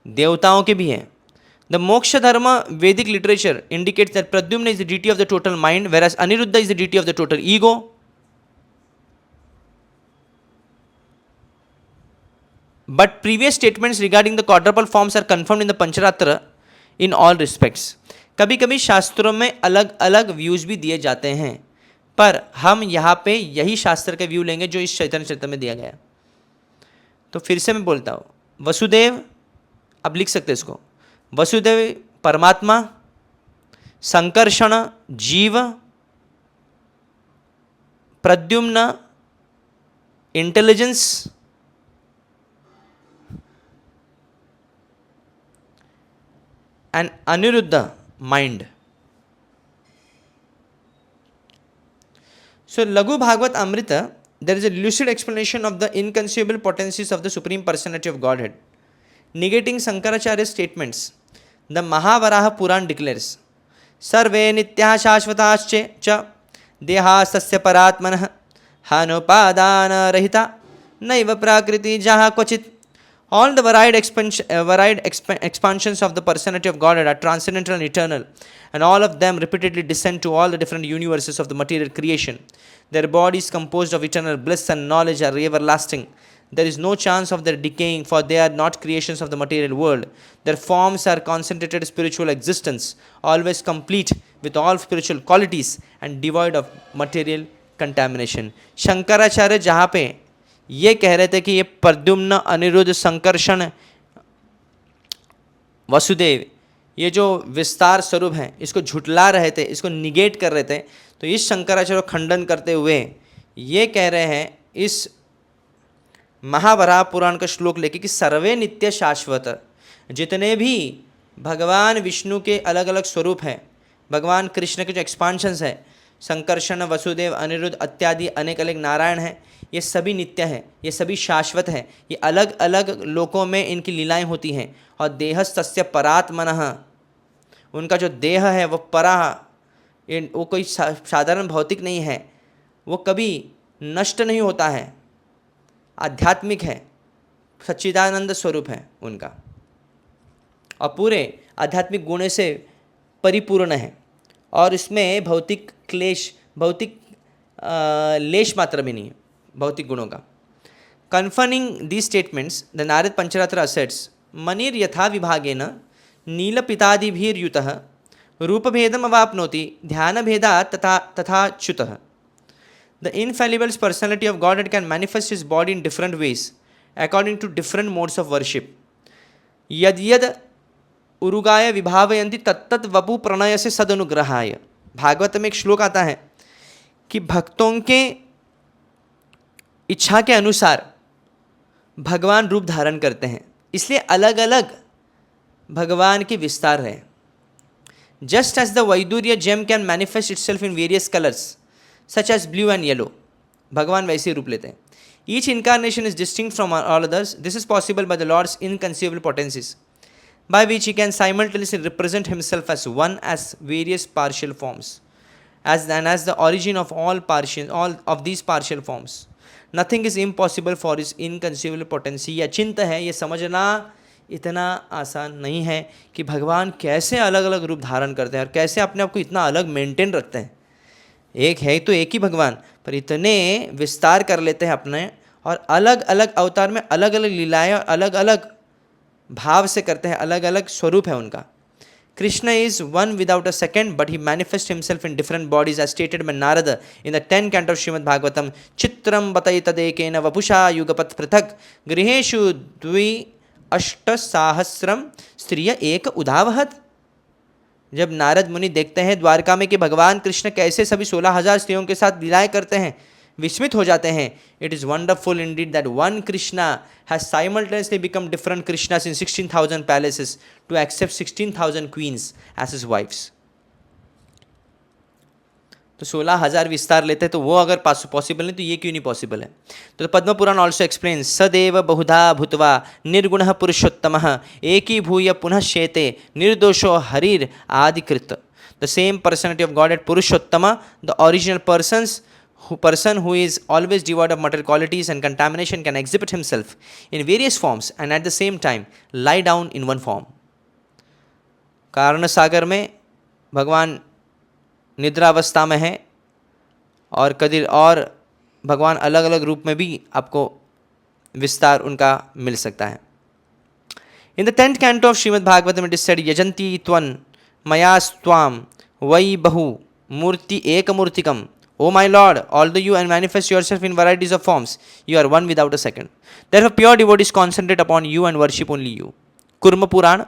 देवताओं के भी हैं. The moksha dharma Vedic literature indicates that Pradyumna is the deity of the total mind, whereas Aniruddha is the deity of the total ego. But previous statements regarding the quadruple forms are confirmed in the Pancharatra in all respects. कभी कभी शास्त्रों में अलग अलग views भी दिए जाते हैं, पर हम यहाँ पे यही शास्त्र का व्यू लेंगे जो इस चैतन्य चरित्र में दिया गया. तो फिर से मैं बोलता हूँ, वसुदेव, अब लिख सकते इसको, वसुदेव परमात्मा, संकर्षण जीव, Pradyumna intelligence, and Aniruddha mind. So Laghu Bhagavad Amrita, there is a lucid explanation of the inconceivable potencies of the Supreme Personality of Godhead. Negating Sankaracharya's statements, the Mahavaraha Puran declares, Sarve Nityaha Shashvatasche cha Deha Sasya Paratmanah Hanupadana Rahita Naiva Prakriti Jaha Kochit. All the varied expansions of the personality of Godhead are transcendental and eternal, and all of them repeatedly descend to all the different universes of the material creation. Their bodies, composed of eternal bliss and knowledge, are everlasting. There is no chance of their decaying, for they are not creations of the material world. Their forms are concentrated spiritual existence, always complete with all spiritual qualities and devoid of material contamination. Shankaracharya जहाँ पे ये कह रहे थे कि ये प्रद्युम्न, अनिरुद्ध, संकर्षण, वसुदेव, ये जो विस्तार स्वरूप है इसको झुटला रहे थे, इसको निगेट कर रहे थे। तो इस शंकराचार्य खंडन करते हुए ये कह रहे हैं इस महावराह पुराण का श्लोक लेके कि सर्वे नित्य शाश्वत, जितने भी भगवान विष्णु के अलग अलग स्वरूप हैं, भगवान कृष्ण के जो एक्सपांशंस हैं, संकर्षण, वसुदेव, अनिरुद्ध इत्यादि अनेक अलग नारायण हैं, ये सभी नित्य हैं, ये सभी शाश्वत हैं। ये अलग अलग लोकों में इनकी लीलाएं होती हैं। और देहस्तस्य परात्मनः, उनका जो देह है वो परा, वो कोई साधारण भौतिक नहीं है, वो कभी नष्ट नहीं होता है, आध्यात्मिक है, सच्चिदानंद स्वरूप है उनका, और पूरे आध्यात्मिक गुण से परिपूर्ण है। और इसमें भौतिक क्लेश, भौतिक लेश मात्र भी नहीं है भौतिक गुणों का। Confirming the statements the Narada Pancharatra asserts मनिर यथा विभागेन नीलपितादिभिर्युतः रूपभेदम अवाप्नोति ध्यानभेदात् तथा तथा च्युतः। The infallible personality of Godhead can manifest his body in different ways according to different modes of worship. यद यद उरुगाय विभावयन्ति तत्तत् वपु प्रणय से सदनुग्रहाय। भागवत में एक श्लोक आता है कि भक्तों के इच्छा के अनुसार भगवान रूप धारण करते हैं, इसलिए अलग अलग भगवान के विस्तार है। Just as the vaidurya gem can manifest itself in various colours such as blue and yellow, भगवान वैसे ही रूप लेते हैं। Each incarnation is distinct from all others. This is possible by the lord's inconceivable potencies by which he can simultaneously represent himself as one as various partial forms, as the origin of all of these partial forms. Nothing is impossible for his inconceivable potency. ये अचिंत्य है, ये समझना इतना आसान नहीं है कि भगवान कैसे अलग अलग रूप धारण करते हैं और कैसे अपने आप को इतना अलग मेंटेन रखते हैं। एक है तो एक ही भगवान, पर इतने विस्तार कर लेते हैं अपने, और अलग अलग अवतार में अलग अलग लीलाएं और अलग अलग भाव से करते हैं, अलग अलग स्वरूप है उनका। Krishna is one without a second but he manifest himself in different bodies as stated by Narada in the 10th canto of Srimad Bhagavatam. चित्रम बतैतदेकेन वपुषा युगपत् पृथक गृहेषु द्वि अष्ट सहस्रम स्त्रिय एक उदावहत। जब नारद मुनि देखते हैं द्वारका में कि भगवान कृष्ण कैसे सभी 16,000 स्त्रियों के साथ लीलाएं करते हैं, विस्मित हो जाते हैं। It is wonderful indeed that one Krishna has simultaneously become different Krishnas in 16,000 palaces to accept 16,000 queens as his wifes. तो 16,000 विस्तार लेते हैं, तो वो अगर पॉसिबल नहीं तो ये क्यों नहीं पॉसिबल है। तो पद्म पुराण ऑल्सो एक्सप्लेन सदैव बहुधा भूत्वा निर्गुणः पुरुषोत्तमः एकी भूय पुनः शेते निर्दोषो हरिर आदिकृत। The same personality of Godhead Purushottama, the original person who is always devoid of material qualities and contamination can exhibit himself in various forms and at the same time lie down in one form. कारण सागर में भगवान निद्रावस्था में है और कदिर और भगवान अलग अलग रूप में भी आपको विस्तार उनका मिल सकता है। In the 10th canto of Srimad Bhagavatam it is said यजन्ति त्वं मया स्वाम वै बहु मूर्ति एकमूर्तिकम। O my Lord, although you manifest yourself in varieties of forms, you are one without a second. Therefore, pure devotees concentrate upon you and worship only you. Kurma Puran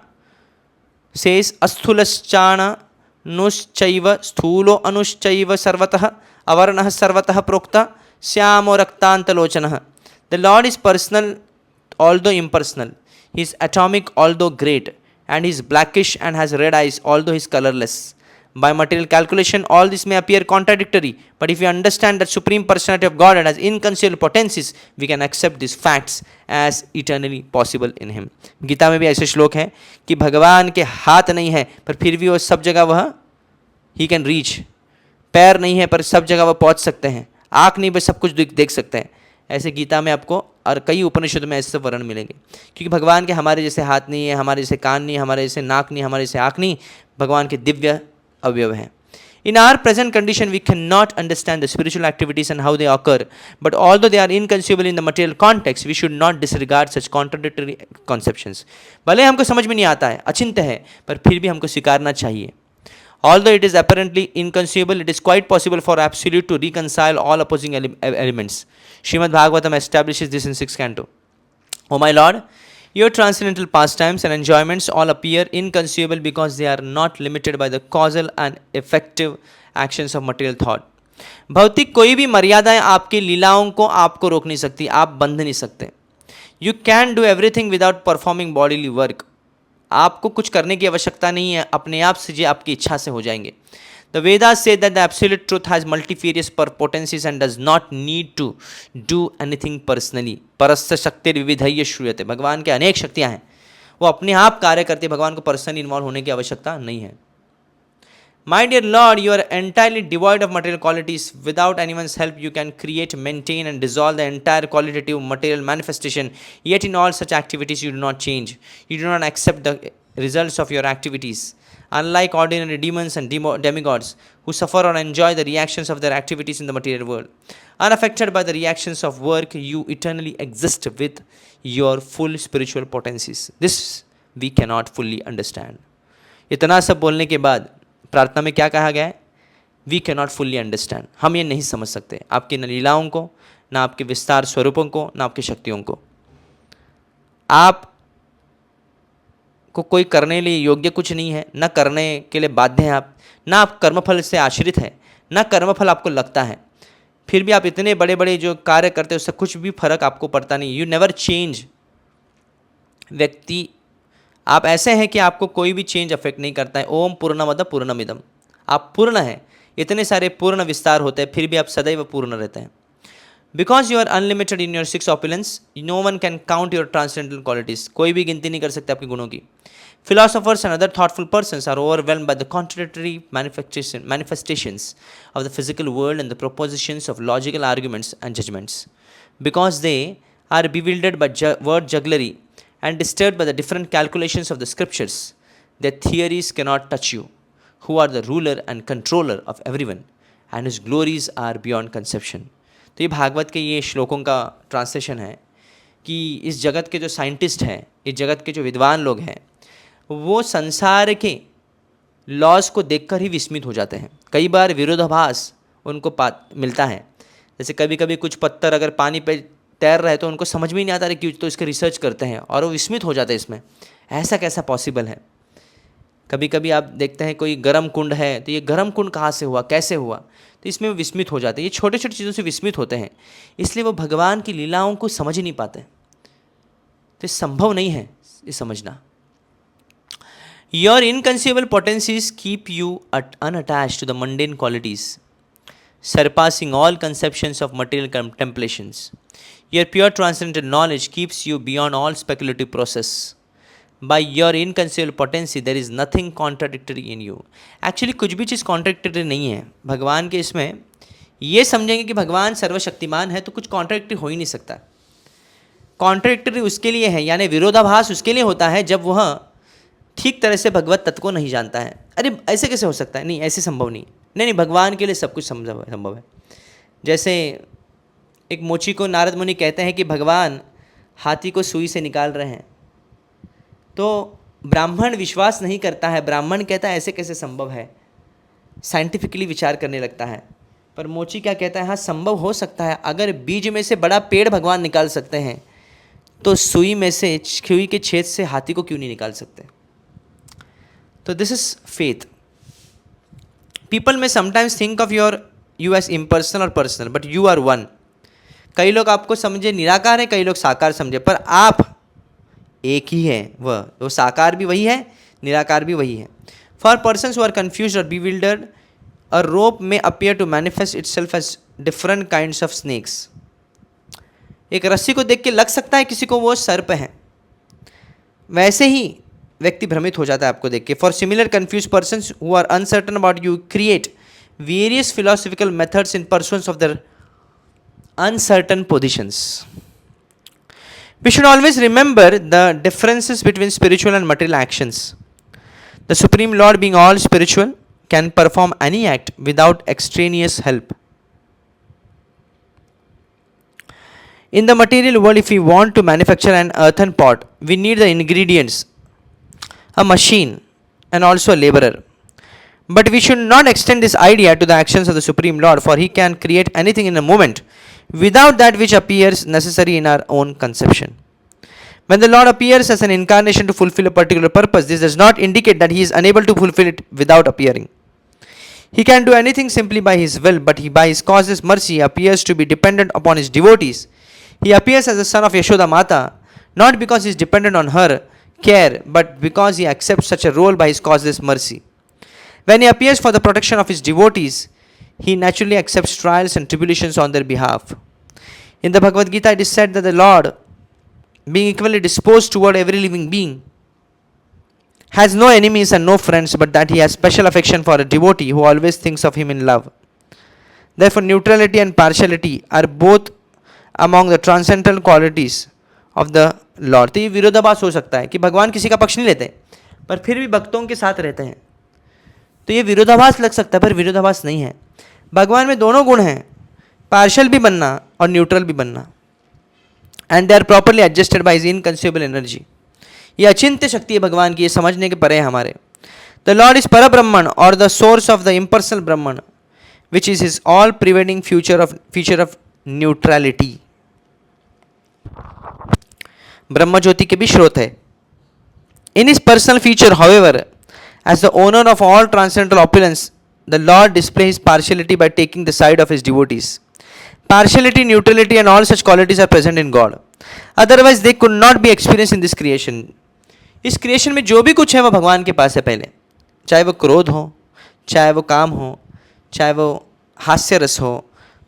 says, Asthulaschana nuschaiva sthulo anuschaiva sarvatah avarnah sarvatah prokta syamo raktantalochanaha. The Lord is personal, although impersonal. He is atomic, although great. And he is blackish and has red eyes, although he is colorless. By material calculation, all this may appear contradictory, but if we understand that Supreme Personality of God has inconceivable potencies, we can accept these facts as eternally possible in Him. Gita में भी ऐसे श्लोक हैं कि भगवान के हाथ नहीं है पर फिर भी वो सब जगह वह He can reach, पैर नहीं है पर सब जगह वह पहुंच सकते हैं, आँख नहीं पर सब कुछ देख सकते हैं। ऐसे गीता में आपको और कई उपनिषद में ऐसे वर्णन मिलेंगे, क्योंकि भगवान के हमारे जैसे हाथ नहीं है, हमारे जैसे कान नहीं, हमारे जैसे नाक नहीं, हमारे जैसे आँख नहीं, भगवान के दिव्य अवयव हैं। In our present condition, we cannot understand the spiritual activities and how they occur, but although they are inconceivable in the material context, we should not disregard such contradictory conceptions. भले हमको समझ में नहीं आता है, अचिंत्य है, पर फिर भी हमको स्वीकारना चाहिए। Although it is apparently inconceivable, it is quite possible for Absolute to reconcile all opposing elements. Srimad Bhagavatam establishes this in 6th canto. O my Lord, Your transcendental pastimes and enjoyments all appear inconceivable because they are not limited by the causal and effective actions of material thought. भौतिक कोई भी मर्यादाएं आपकी लीलाओं को आपको रोक नहीं सकती, आप बंध नहीं सकते. You can do everything without performing bodily work. आपको कुछ करने की आवश्यकता नहीं है, अपने आप से ये आपकी इच्छा से हो जाएंगे. The Vedas say that the absolute truth has multifarious potencies and does not need to do anything personally. परस्य शक्ति विविधय श्रूयते. भगवान के अनेक शक्तियाँ हैं, वो अपने आप कार्य करते हैं, भगवान को पर्सनली इन्वॉल्व होने की आवश्यकता नहीं है. My dear Lord, you are entirely devoid of material qualities. Without anyone's help, you can create, maintain, and dissolve the entire qualitative material manifestation. Yet in all such activities, you do not change. You do not accept the results of your activities. Unlike ordinary demons and demigods who suffer or enjoy the reactions of their activities in the material world, unaffected by the reactions of work, you eternally exist with your full spiritual potencies. This we cannot fully understand. इतना सब बोलने के बाद प्रार्थना में क्या कहा गया है? We cannot fully understand. हम ये नहीं समझ सकते आपकी न लीलाओं को, न आपके विस्तार स्वरूपों को, न आपकी शक्तियों को. आप को कोई करने लिए योग्य कुछ नहीं है, न करने के लिए बाध्य हैं आप, न आप कर्मफल से आश्रित हैं, न कर्मफल आपको लगता है. फिर भी आप इतने बड़े बड़े जो कार्य करते हैं उससे कुछ भी फर्क आपको पड़ता नहीं. You never change. व्यक्ति आप ऐसे हैं कि आपको कोई भी चेंज अफेक्ट नहीं करता है. ओम पूर्णमद पूर्णमिदम. आप पूर्ण हैं, इतने सारे पूर्ण विस्तार होते हैं, फिर भी आप सदैव पूर्ण रहते हैं. Because you are unlimited in your six opulence, no one can count your transcendental qualities. कोई भी गिनती नहीं कर सकते आपके गुणों की. Philosophers and other thoughtful persons are overwhelmed by the contradictory manifestations of the physical world and the propositions of logical arguments and judgments. Because they are bewildered by word jugglery and disturbed by the different calculations of the scriptures, their theories cannot touch you, who are the ruler and controller of everyone, and whose glories are beyond conception. तो ये भागवत के ये श्लोकों का translation है कि इस जगत के जो साइंटिस्ट हैं, इस जगत के जो विद्वान लोग हैं, वो संसार के लॉज को देखकर ही विस्मित हो जाते हैं. कई बार विरोधाभास उनको मिलता है. जैसे कभी कभी कुछ पत्थर अगर पानी पे तैर रहे तो उनको समझ में ही नहीं आता है क्यों, तो इसके रिसर्च करते हैं और वो विस्मित हो जाते हैं इसमें, ऐसा कैसा पॉसिबल है. कभी कभी आप देखते हैं कोई गर्म कुंड है तो ये गर्म कुंड कहाँ से हुआ, कैसे हुआ, तो इसमें वो विस्मित हो जाते हैं. ये छोटे छोटे चीज़ों से विस्मित होते हैं, इसलिए वो भगवान की लीलाओं को समझ ही नहीं पाते. तो संभव नहीं है ये समझना. Your inconceivable potencies keep you unattached to the mundane qualities, surpassing all conceptions of material contemplations. Your pure transcendental knowledge keeps you beyond all speculative process. By your inconceivable potency, there is nothing contradictory in you. Actually, कुछ भी चीज़ contradictory नहीं है. भगवान के इसमें ये समझेंगे कि भगवान सर्वशक्तिमान है तो कुछ contradictory हो ही नहीं सकता. Contradictory उसके लिए है, यानी विरोधाभास उसके लिए होता है जब वह ठीक तरह से भगवत तत्व को नहीं जानता है. अरे ऐसे कैसे हो सकता है, नहीं ऐसे संभव नहीं. नहीं, भगवान के लिए सब कुछ संभव है. जैसे एक मोची को नारद मुनि कहते हैं कि भगवान हाथी को सुई से निकाल रहे हैं, तो ब्राह्मण विश्वास नहीं करता है. ब्राह्मण कहता है ऐसे कैसे संभव है, साइंटिफिकली विचार करने लगता है. पर मोची क्या कहता है, हाँ संभव हो सकता है. अगर बीज में से बड़ा पेड़ भगवान निकाल सकते हैं तो सुई में से, सुई के छेद से हाथी को क्यों नहीं निकाल सकते. तो this is faith. People may sometimes think of you as impersonal और personal, but you are one. कई लोग आपको समझे निराकार है, कई लोग साकार समझे, पर आप एक ही हैं. वो साकार भी वही है, निराकार भी वही है. For persons who are confused और bewildered, अ रोप में appear to manifest itself as different kinds of snakes. एक रस्सी को देख के लग सकता है किसी को वो सर्प है, वैसे ही व्यक्ति भ्रमित हो जाता है आपको देख के. For similar confuse persons who are uncertain about you create various philosophical methods in pursuance of their uncertain positions. We should always remember the differences between spiritual and material actions. The Supreme Lord, being all spiritual, can perform any act without extraneous help. In the material world, if we want to manufacture an earthen pot, we need the ingredients, a machine, and also a laborer. But we should not extend this idea to the actions of the Supreme Lord, for He can create anything in a moment without that which appears necessary in our own conception. When the Lord appears as an incarnation to fulfill a particular purpose, this does not indicate that he is unable to fulfill it without appearing. He can do anything simply by his will, but he, by his causeless mercy, appears to be dependent upon his devotees. He appears as the son of Yashoda Mata, not because he is dependent on her care, but because he accepts such a role by his causeless mercy. When he appears for the protection of his devotees, he naturally accepts trials and tribulations on their behalf. In the Bhagavad Gita, it is said that the Lord, being equally disposed toward every living being, has no enemies and no friends, but that he has special affection for a devotee who always thinks of him in love. Therefore, neutrality and partiality are both among the transcendental qualities of the Lord. तो ये विरोधाभास हो सकता है कि भगवान किसी का पक्ष नहीं लेते पर फिर भी भक्तों के साथ रहते हैं, तो ये विरोधाभास लग सकता है पर विरोधाभास नहीं है. भगवान में दोनों गुण हैं, पार्शियल भी बनना और न्यूट्रल भी बनना. And they are properly adjusted by his inconceivable energy. ये अचिंत्य शक्ति है भगवान की, ये समझने के परे है हमारे. The Lord is para Brahman और the source of the impersonal Brahman, which is his all pervading feature of neutrality. Brahma jyoti के भी स्रोत है. In his personal feature, however, as the owner of all transcendental opulence, the Lord displays his partiality by taking the side of his devotees. Partiality, neutrality and all such qualities are present in God. Otherwise they could not be experienced in this creation. इस creation में जो भी कुछ है वो भगवान के पास है पहले, चाहे वो क्रोध हो, चाहे वो काम हो, चाहे वो हास्य रस हो,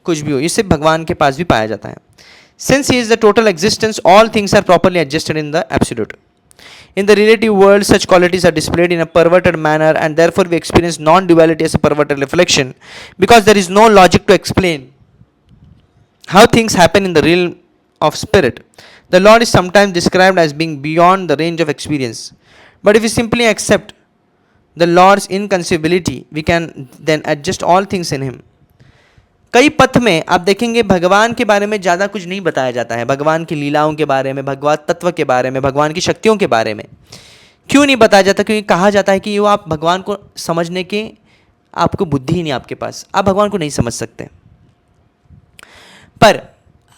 कुछ भी हो, ये सिर्फ भगवान के पास भी पाया जाता है. Since he is the total existence, all things are properly adjusted in the absolute. In the relative world, such qualities are displayed in a perverted manner, and therefore we experience non-duality as a perverted reflection, because there is no logic to explain how things happen in the realm of spirit. The Lord is sometimes described as being beyond the range of experience, but if we simply accept the Lord's inconceivability, we can then adjust all things in him. कई पथ में आप देखेंगे भगवान के बारे में ज़्यादा कुछ नहीं बताया जाता है, भगवान की लीलाओं के बारे में, भगवत तत्व के बारे में, भगवान की शक्तियों के बारे में. क्यों नहीं बताया जाता? क्योंकि कहा जाता है कि वो आप भगवान को समझने के आपको बुद्धि ही नहीं आपके पास, आप भगवान को नहीं समझ सकते. पर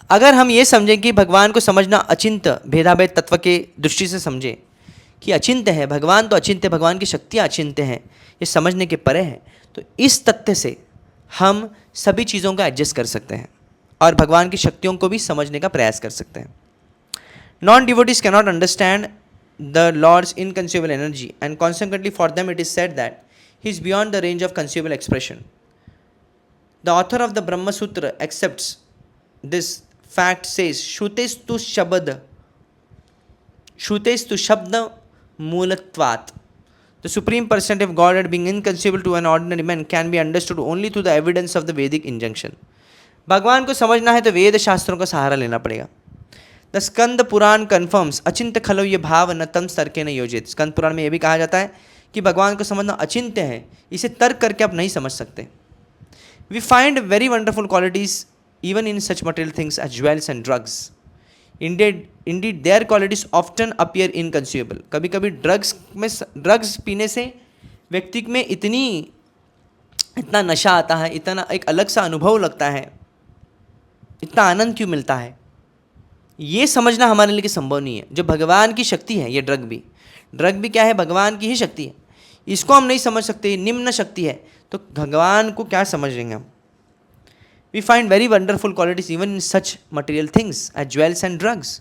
अगर हम ये समझें कि भगवान को समझना अचिंत्य भेदाभेद तत्व के दृष्टि से समझें कि अचिंत्य है भगवान, तो अचिंत्य, भगवान की शक्तियाँ अचिंत्य हैं, ये समझने के परे हैं, तो इस तथ्य से हम सभी चीज़ों को एडजस्ट कर सकते हैं और भगवान की शक्तियों को भी समझने का प्रयास कर सकते हैं. Non devotees can not understand the lord's inconceivable energy and consequently for them it is said that he is beyond the range of conceivable expression. The author of the Brahma Sutra accepts this fact, says श्रुतेस्तु शब्द मूलत्वात्. The Supreme Personality of Godhead, being inconceivable to an ordinary man, can be understood only through the evidence of the Vedic injunction. भगवान को समझना है तो वेद शास्त्रों का सहारा लेना पड़ेगा. द स्कंद पुराण कन्फर्म्स अचिंत्य खलो ये भाव न तम तर्के न योजित. स्कंद पुराण में यह भी कहा जाता है कि भगवान को समझना अचिंत्य है, इसे तर्क करके आप नहीं समझ सकते. We find very wonderful qualities even in such material things as jewels and drugs. Indeed, their qualities often appear inconceivable. कभी कभी ड्रग्स पीने से व्यक्ति में इतना नशा आता है, इतना एक अलग सा अनुभव लगता है, इतना आनंद क्यों मिलता है, ये समझना हमारे लिए संभव नहीं है. जो भगवान की शक्ति है, ये ड्रग भी क्या है? भगवान की ही शक्ति है. इसको हम नहीं समझ सकते, निम्न शक्ति है, तो भगवान को क्या समझेंगे हम? We find very wonderful qualities even in such material things as jewels and drugs.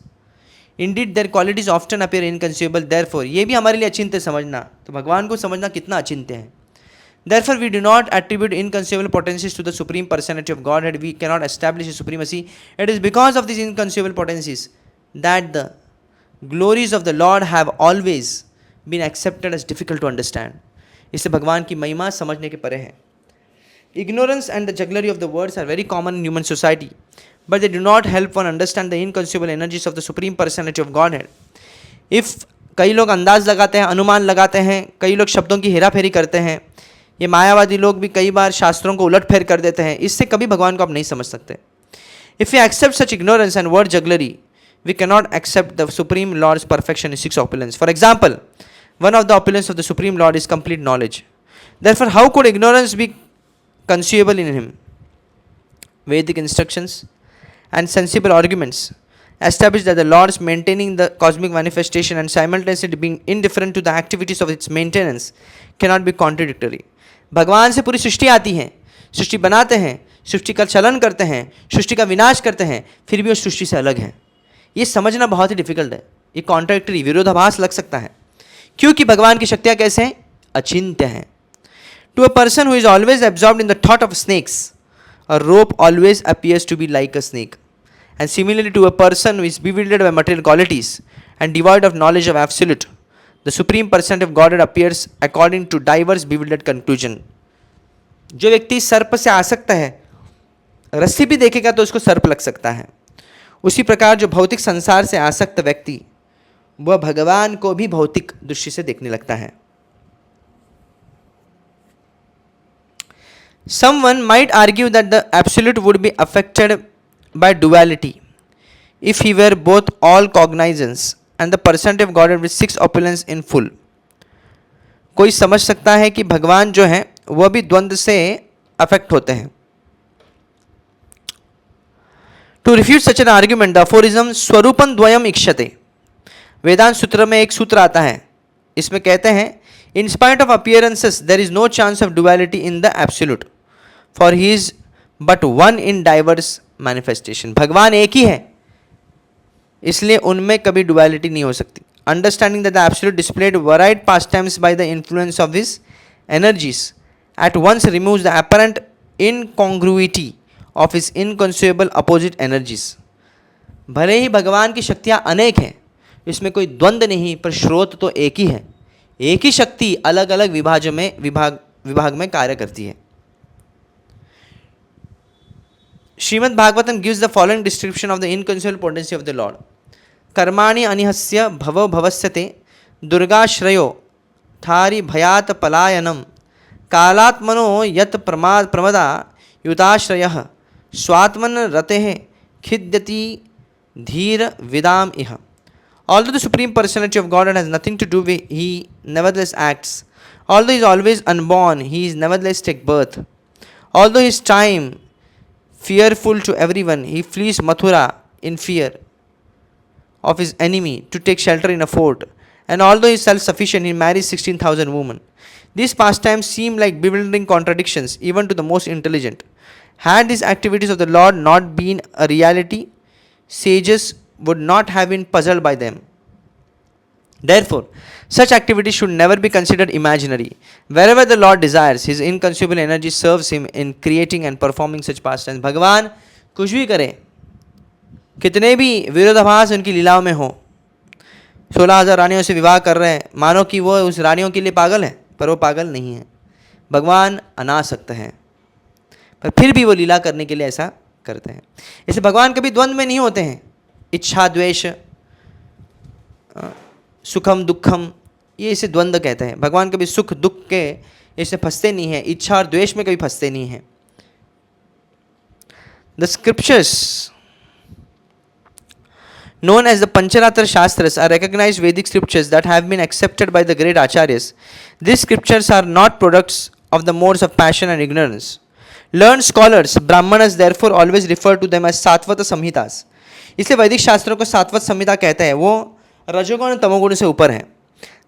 Indeed, their qualities often appear inconceivable. Therefore, ये भी हमारे लिए अचिंत्य समझना, तो भगवान को समझना कितना अचिंत्य है. Therefore, we do not attribute inconceivable potencies to the Supreme Personality of Godhead. We cannot establish His supremacy. It is because of these inconceivable potencies that the glories of the Lord have always been accepted as difficult to understand. इससे भगवान की महिमा समझने के परे है. Ignorance and the jugglery of the words are very common in human society, but they do not help one understand the inconceivable energies of the Supreme Personality of Godhead. If कई लोग अंदाज लगाते हैं, अनुमान लगाते हैं, कई लोग शब्दों की हेराफेरी करते हैं, ये मायावादी लोग भी कई बार शास्त्रों को उलटफेर कर देते हैं, इससे कभी भगवान को आप नहीं समझ सकते. If we accept such ignorance and word jugglery, we cannot accept the Supreme Lord's perfection in six opulence. For example, one of the opulence of the Supreme Lord is complete knowledge. Therefore, how could ignorance be conceivable in him? Vedic instructions and sensible arguments established that the Lord's maintaining the cosmic manifestation and simultaneously being indifferent to the activities of its maintenance cannot be contradictory. भगवान से पूरी सृष्टि आती है, सृष्टि बनाते हैं, सृष्टि का चलन करते हैं, सृष्टि का विनाश करते हैं, फिर भी वो सृष्टि से अलग है. ये समझना बहुत ही डिफिकल्ट है. ये कॉन्ट्रैक्टरी, विरोधाभास लग सकता है, क्योंकि भगवान की शक्तियाँ कैसे हैं? अचिंत्य हैं. To a person who is always absorbed in the thought of snakes, a rope always appears to be like a snake. And similarly, to a person who is bewildered by material qualities and devoid of knowledge of absolute, the supreme personality of Godhead appears according to diverse bewildered conclusion. जो व्यक्ति सर्प से आसक्त है, रस्सी भी देखेगा तो उसको सर्प लग सकता है. उसी प्रकार जो भौतिक संसार से आसक्त व्यक्ति, वह भगवान को भी भौतिक दृष्टि से देखने लगता है. Someone might argue that the absolute would be affected by duality if he were both all cognizance and the personality of Godhead with six opulence in full. कोई समझ सकता है कि भगवान जो है वह भी द्वंद्व से अफेक्ट होते हैं. To refute such an argument, the aphorism स्वरूपम द्वयम इक्षते, वेदांत सूत्र में एक सूत्र आता है, इसमें कहते हैं, in spite of appearances there is no chance of duality in the absolute, for he is but one in diverse manifestation. भगवान एक ही है, इसलिए उनमें कभी डुअलिटी नहीं हो सकती. Understanding that the absolute displayed varied pastimes by the influence of his energies at once removes the apparent incongruity of his inconceivable opposite energies. भले ही भगवान की शक्तियाँ अनेक हैं, इसमें कोई द्वंद्व नहीं, पर स्रोत तो एक ही है. एक ही शक्ति अलग अलग विभाग में कार्य करती है. Shrimad Bhagavatam gives the following description of the inconceivable potency of the Lord. कर्माणि अनिहस्य भवो भवस्यते दुर्गाश्रयो थारि भयात पलायनम कालात्मनो यत प्रमदा युताश्रयः स्वात्मन रतेः खिद्यति धीर विदाम इह. Although the Supreme Personality of Godhead has nothing to do with, he nevertheless acts. Although he is always unborn, he is nevertheless take birth. Although his time fearful to everyone, he flees Mathura in fear of his enemy to take shelter in a fort. And although he is self-sufficient, he marries 16,000 women. These pastimes seem like bewildering contradictions even to the most intelligent. Had these activities of the Lord not been a reality, sages would not have been puzzled by them. Therefore, such activities should never be considered imaginary. Wherever the Lord desires, his inconceivable energy serves him in creating and performing such pastimes. भगवान कुछ भी करे, कितने भी विरोधाभास उनकी लीलाओं में हो, 16,000 रानियों से विवाह कर रहे हैं, मानो कि वो उस रानियों के लिए पागल है, पर वो पागल नहीं है. भगवान अनासक्त हैं, पर फिर भी वो लीला करने के लिए ऐसा करते हैं. इसलिए भगवान कभी द्वंद्व में नहीं होते हैं. इच्छा द्वेष, सुखम दुखम, ये इसे द्वंद्व कहते हैं. भगवान कभी सुख दुख के इसमें फंसते नहीं हैं, इच्छा और द्वेष में कभी फंसते नहीं हैं. The scriptures known as the Pancharatra Shastras are recognized Vedic scriptures that have been accepted by the great acharyas. These scriptures are not products of the modes of passion and ignorance. Learned scholars, Brahmanas, therefore always refer to them as Satvata Samhitas. इसलिए वैदिक शास्त्रों को सात्वत संहिता कहते हैं, वो रजोगुण और तमोगुण से ऊपर है.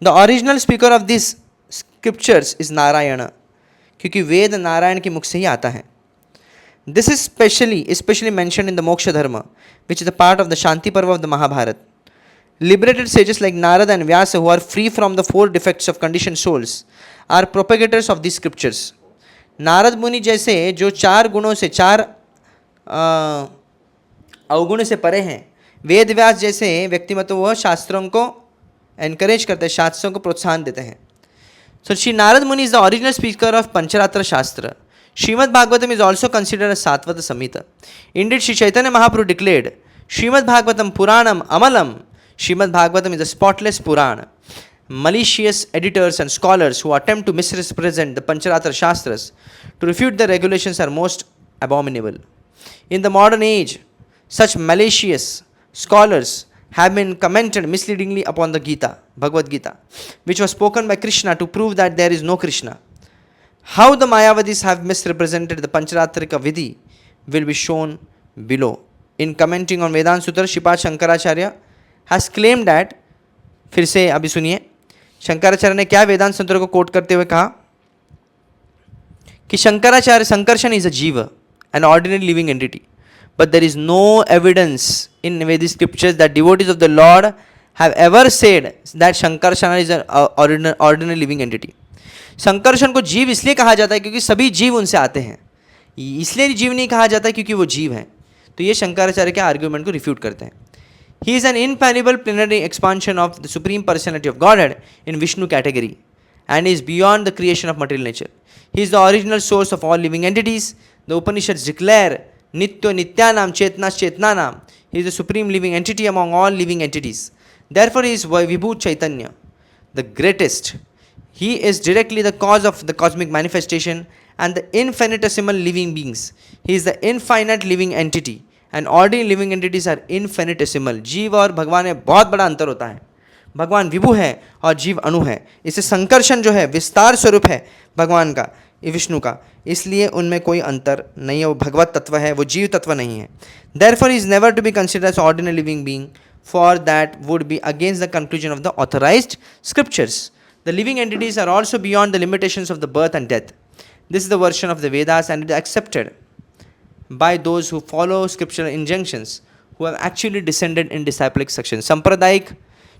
The original speaker of this scriptures is Narayana, क्योंकि वेद नारायण के मुख से ही आता है. This is specially mentioned in the Moksha Dharma, which is the part of the Shanti Parva of the Mahabharata. Liberated sages like Narada and Vyasa who are free from the 4 defects of condition souls are propagators of this scriptures. Narada Muni जैसे जो 4 गुणों से, 4 अवगुण से परे हैं, वेद व्यास जैसे व्यक्तिमत्व वह शास्त्रों को एनकरेज करते हैं, शास्त्रों को प्रोत्साहन देते हैं. सो Shri Narada Muni is the original speaker of Pancharatra shastra. Srimad Bhagavatam is also considered a Satvata Samhita. Indeed Shri Chaitanya Mahaprabhu declared Srimad Bhagavatam Puranam amalam. Srimad Bhagavatam is a spotless Purana. Malicious editors and scholars who attempt to misrepresent the Pancharatra Shastras to refute the regulations are most abominable. In the modern age, such malicious scholars have been commented misleadingly upon the Gita, Bhagavad Gita, which was spoken by Krishna to prove that there is no Krishna. How the Mayavadis have misrepresented the Pancharatrika Vidhi will be shown below. in commenting on Vedanta Sutra, Shripad Shankaracharya has claimed that, फिर से अभी सुनिए, शंकराचार्य ने क्या वेदांत सूत्र को coat करते हुए कहा कि शंकराचार्य संकर्षण इज अ जीव, an ordinary living entity, but there is no evidence in Vedic scriptures that devotees of the Lord have ever said that Shankarshana is an ordinary living entity. Sankarshan को जीव इसलिए कहा जाता है क्योंकि सभी जीव उनसे आते हैं, इसलिए जीव नहीं कहा जाता क्योंकि वो जीव हैं. तो ये शंकराचार्य के आर्ग्यूमेंट को रिफ्यूट करते हैं. He is an infallible plenary expansion of the Supreme Personality of Godhead in Vishnu category and is beyond the creation of material nature. He is the original source of all living entities. The Upanishads declare Nitya Nityanam Chetna Chetnanam. He is the supreme living entity among all living entities. Therefore, he is Vibhu Chaitanya, the greatest. He is directly the cause of the cosmic manifestation and the infinitesimal living beings. He is the infinite living entity. And ordinary living entities are infinitesimal. जीव और भगवान में बहुत बड़ा अंतर होता है. भगवान विभु है और जीव अणु है. इससे संकर्षण जो है विस्तार स्वरूप है भगवान का, विष्णु का, इसलिए उनमें कोई अंतर नहीं है. वो भगवत तत्व है, वो जीव तत्व नहीं है. Therefore, he is never to be considered as ordinary living being, for that would be against the conclusion of the authorized scriptures. The living entities are also beyond the limitations of the birth and death. This is the version of the Vedas and it is accepted by those who follow scriptural injunctions, who have actually descended in disciplic succession. सांप्रदायिक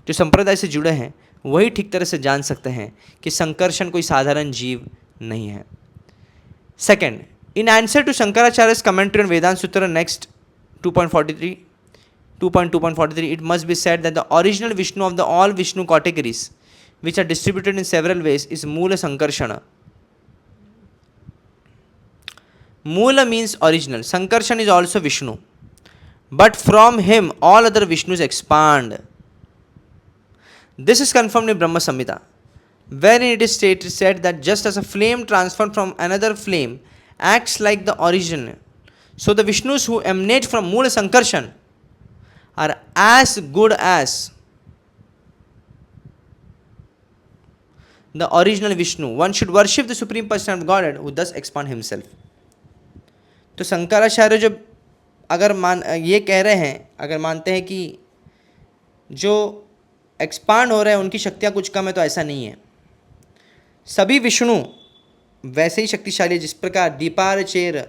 जो संप्रदाय से जुड़े हैं वही ठीक तरह से जान सकते हैं कि संकर्षण कोई साधारण जीव नहीं है. Second, in answer to Shankaracharya's commentary on Vedanta Sutra next 2.2.43, it must be said that the original Vishnu of the all Vishnu categories, which are distributed in several ways, is Moola Sankarshana. Moola means original. Sankarshan is also Vishnu. But from him, all other Vishnus expand. This is confirmed in Brahma Samhita, wherein it is said that just as a flame transferred from another flame acts like the origin, so the Vishnus who emanate from Moola Sankarshan are as good as the original Vishnu. One should worship the Supreme Personality of Godhead who thus expand himself. तो शंकराचार्य जब अगर ये कह रहे हैं, अगर मानते हैं कि जो एक्सपांड हो रहे हैं उनकी शक्तियाँ कुछ कम है, तो ऐसा नहीं है. सभी विष्णु वैसे ही शक्तिशाली है. जिस प्रकार दीपार चेर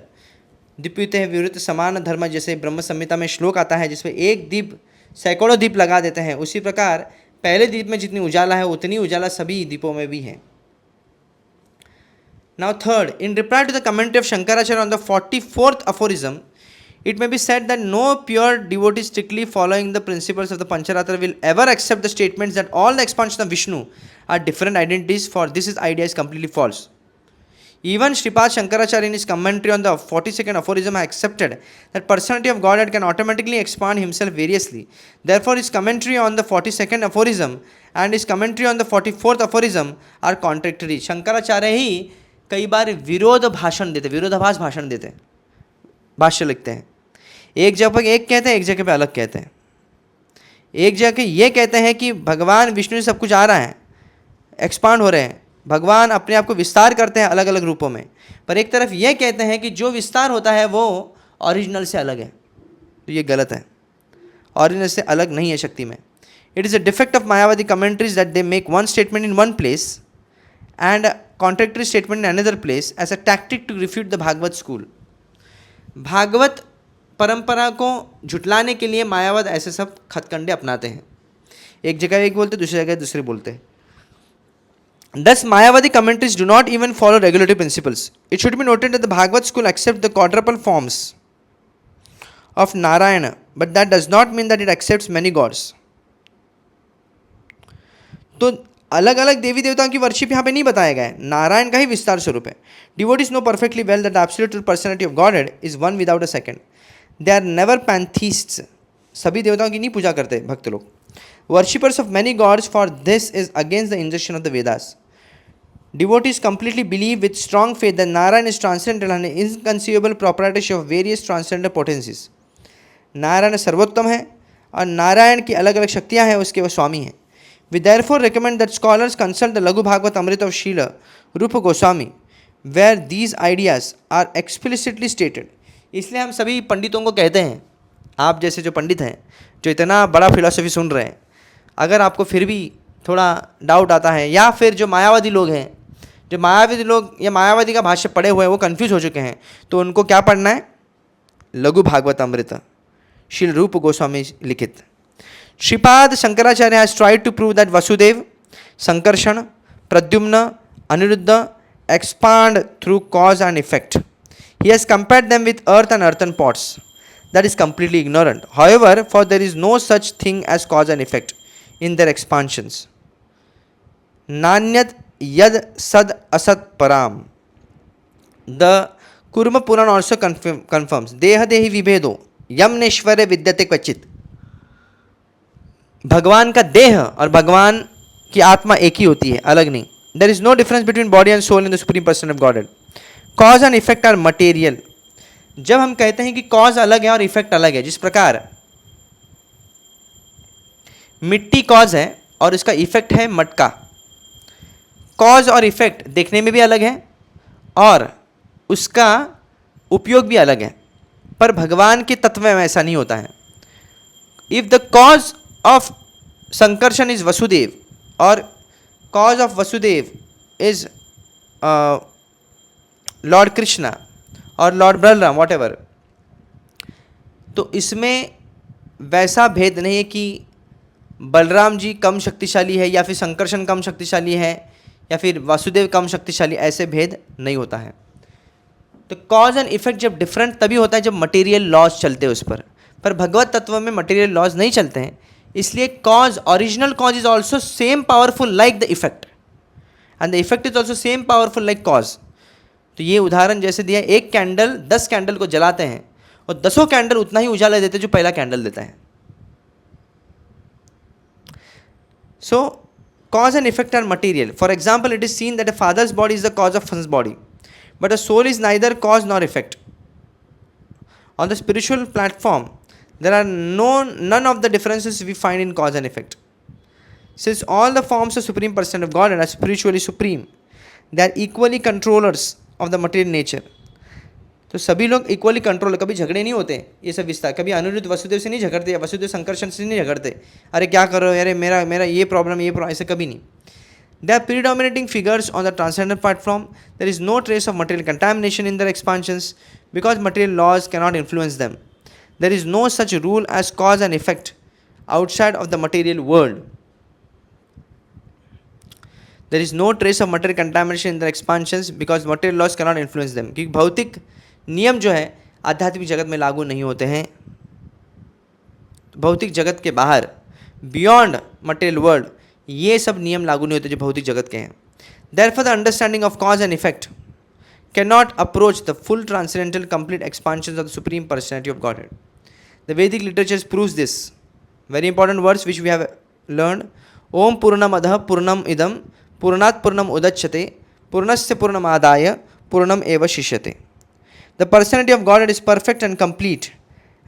दीप्युत है विवृत समान धर्म, जैसे ब्रह्म संहिता में श्लोक आता है जिसमें एक दीप सैकड़ों दीप लगा देते हैं, उसी प्रकार पहले दीप में जितनी उजाला है उतनी उजाला सभी दीपों में भी है. Now third, in reply to the commentary of Shankaracharya on the 44th aphorism, it may be said that no pure devotee strictly following the principles of the Pancharatra will ever accept the statements that all the expansions of Vishnu are different identities, for this idea is completely false. Even Shripad Shankaracharya in his commentary on the 42nd aphorism has accepted that personality of Godhead can automatically expand himself variously. Therefore, his commentary on the 42nd aphorism and his commentary on the 44th aphorism are contradictory. Shankaracharya ही कई बार विरोधाभास भाषण देते, भाष्य लिखते हैं. एक जगह एक कहते हैं, एक जगह पे अलग कहते हैं. एक जगह ये कहते हैं कि भगवान विष्णु से सब कुछ आ रहा है, एक्सपांड हो रहे हैं, भगवान अपने आप को विस्तार करते हैं अलग अलग रूपों में. पर एक तरफ ये कहते हैं कि जो विस्तार होता है वो ओरिजिनल से अलग है. तो ये गलत है, ओरिजिनल से अलग नहीं है शक्ति में. It is a defect of Mayavadi commentaries that they make one statement in one place and contradictory statement in another place as a tactic to refute the Bhagavata school. Bhagavata परंपरा को झुटलाने के लिए मायावाद ऐसे सब खतकंडे अपनाते हैं. एक जगह एक बोलते, दूसरी जगह दूसरे बोलते हैं. Thus, Mayavadi commentaries do not even follow regulative principles. It should be noted that the Bhagavad school accepts the quadruple forms of Narayana, but that does not mean that it accepts many gods. तो अलग अलग देवी देवताओं की worship यहाँ पे नहीं बताया गया है, नारायण का ही विस्तार स्वरूप है. Devotees know perfectly well that the absolute personality of Godhead is one without a second. They are never pantheists. सभी देवताओं की नहीं पूजा करते भक्त लोग. Worshippers of many gods, for this is against the injunction of the Vedas. Devotees completely believe with strong faith that Narayana is transcendental and inconceivable proprietorship of various transcendental potencies. Narayana सर्वोत्तम है और नारायण की अलग अलग शक्तियाँ हैं, उसके वो स्वामी हैं. We therefore recommend that scholars consult the Laghu Bhagavad Amrita of Srila Rupa Goswami, where these ideas are explicitly stated. इसलिए हम सभी पंडितों को कहते हैं आप जैसे जो पंडित हैं, जो इतना बड़ा फिलॉसफी सुन रहे हैं, अगर आपको फिर भी थोड़ा डाउट आता है, या फिर जो मायावादी लोग हैं, जो मायावादी लोग या मायावादी का भाष्य पढ़े हुए हैं, वो कंफ्यूज हो चुके हैं, तो उनको क्या पढ़ना है? लघु भागवत अमृत, श्रील रूप गोस्वामी लिखित। Shripada Shankaracharya has tried to prove that Vasudeva, Sankarshana, Pradyumna, Anirudh expand through cause and effect. He has compared them with earth and earthen pots. That is completely ignorant. However, for there is no such thing as cause and effect in their expansions. Nanyat yad sad asat param. The Kurma Puran also confirms Deha Dehi Vibhedo Yam Neshware Vidyate Kvachit. भगवान का देह और भगवान की आत्मा एक ही होती है, अलग नहीं। There is no difference between body and soul in the supreme person of Godhead. Cause and effect are material. जब हम कहते हैं कि कॉज अलग है और इफेक्ट अलग है, जिस प्रकार मिट्टी कॉज है और इसका इफेक्ट है मटका, कॉज और इफेक्ट देखने में भी अलग है और उसका उपयोग भी अलग है, पर भगवान के तत्व में ऐसा नहीं होता है। If the cause of Sankarshana is Vasudeva और cause of Vasudev is Lord Krishna और Lord Balram, whatever, तो इसमें वैसा भेद नहीं है कि बलराम जी कम शक्तिशाली है या फिर संकर्षण कम शक्तिशाली है या फिर वासुदेव कम शक्तिशाली, ऐसे भेद नहीं होता है। तो कॉज एंड इफेक्ट जब डिफरेंट तभी होता है जब मटेरियल लॉज चलते हैं उस पर भगवत तत्व में मटेरियल लॉज नहीं चलते हैं, इसलिए cause, original cause is also same powerful like the effect and the effect is also same powerful like cause. तो ये उदाहरण जैसे दिया, एक कैंडल 10 कैंडल को जलाते हैं और 10 कैंडल उतना ही उजाला देते जो पहला कैंडल देता है। So cause and effect are material. For example, it is seen that a father's body is the cause of son's body, but a soul is neither cause nor effect. On the spiritual platform there are none of the differences we find in cause and effect. Since all the forms of Supreme Person of God are spiritually supreme, they are equally controllers of the material nature. तो सभी लोग equally control, कभी झगड़े नहीं होते ये सब विस्तार, कभी अनिरुद्ध वसुदेव से नहीं झगड़ते या वसुदेव संकर्षण से नहीं झगड़ते, अरे क्या कर रहे हो, अरे मेरा ये प्रॉब्लम ऐसे कभी नहीं। They are predominating figures on the transcendental platform. There is no trace of material contamination in their expansions because material laws cannot influence them. There is no such rule as cause and effect outside of the material world. There is no trace of material contamination in their expansions because material laws cannot influence them. क्योंकि भौतिक नियम जो है आध्यात्मिक जगत में लागू नहीं होते हैं। भौतिक जगत के बाहर, बियॉन्ड मटेरियल वर्ल्ड, ये सब नियम लागू नहीं होते जो भौतिक जगत के हैं। Therefore, the understanding of cause and effect cannot approach the full transcendental complete expansions of the Supreme Personality of Godhead. The Vedic literature proves this. Very important words which we have learned. Om Purnam Adha Purnam Idam Purnat Purnam Udachyate Purnasya Purnam Adaya Purnam Eva Shishyate. The personality of Godhead is perfect and complete,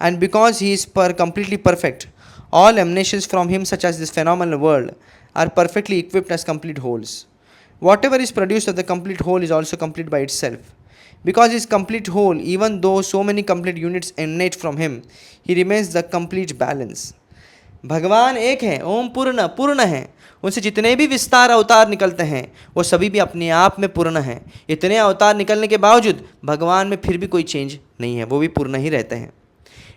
and because He is completely perfect, all emanations from Him, such as this phenomenal world, are perfectly equipped as complete wholes. Whatever is produced of the complete whole is also complete by itself. Because He is complete whole, even though so many complete units emanate from Him, He remains the complete balance. भगवान एक है, ओम पूर्ण है, उनसे जितने भी विस्तार अवतार निकलते हैं वो सभी भी अपने आप में पूर्ण हैं। इतने अवतार निकलने के बावजूद भगवान में फिर भी कोई चेंज नहीं है, वो भी पूर्ण ही रहते हैं।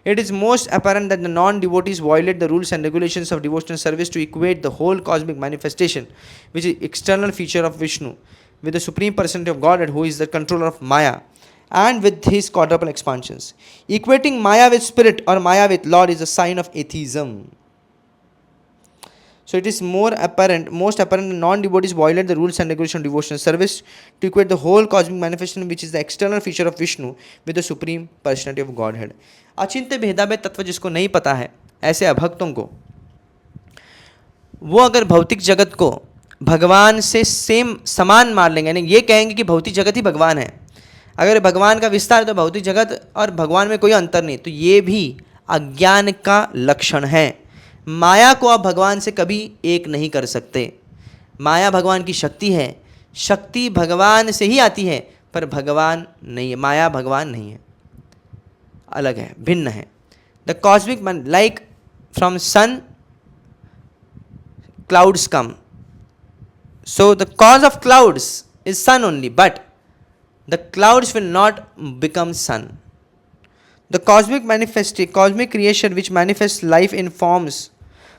It is most apparent that the non-devotees violate the rules and regulations of devotional service to equate the whole cosmic manifestation, which is external feature of Vishnu, with the Supreme Personality of Godhead, who is the controller of Maya, and with His quadruple expansions. Equating Maya with Spirit or Maya with Lord is a sign of atheism. So it is most apparent that non-devotees violate the rules and regulations of devotional service to equate the whole cosmic manifestation, which is the external feature of Vishnu, with the Supreme Personality of Godhead. अचिंत्य भेदाभेद तत्व जिसको नहीं पता है, ऐसे अभक्तों को, वो अगर भौतिक जगत को भगवान से समान मान लेंगे, यानी ये कहेंगे कि भौतिक जगत ही भगवान है, अगर भगवान का विस्तार है तो भौतिक जगत और भगवान में कोई अंतर नहीं, तो ये भी अज्ञान का लक्षण है। माया को आप भगवान से कभी एक नहीं कर सकते। माया भगवान की शक्ति है, शक्ति भगवान से ही आती है, पर भगवान नहीं है, माया भगवान नहीं है, अलग है, भिन्न है। The cosmic like from sun clouds come. So the cause of clouds is sun only, but the clouds will not become sun. The cosmic creation which manifests life in forms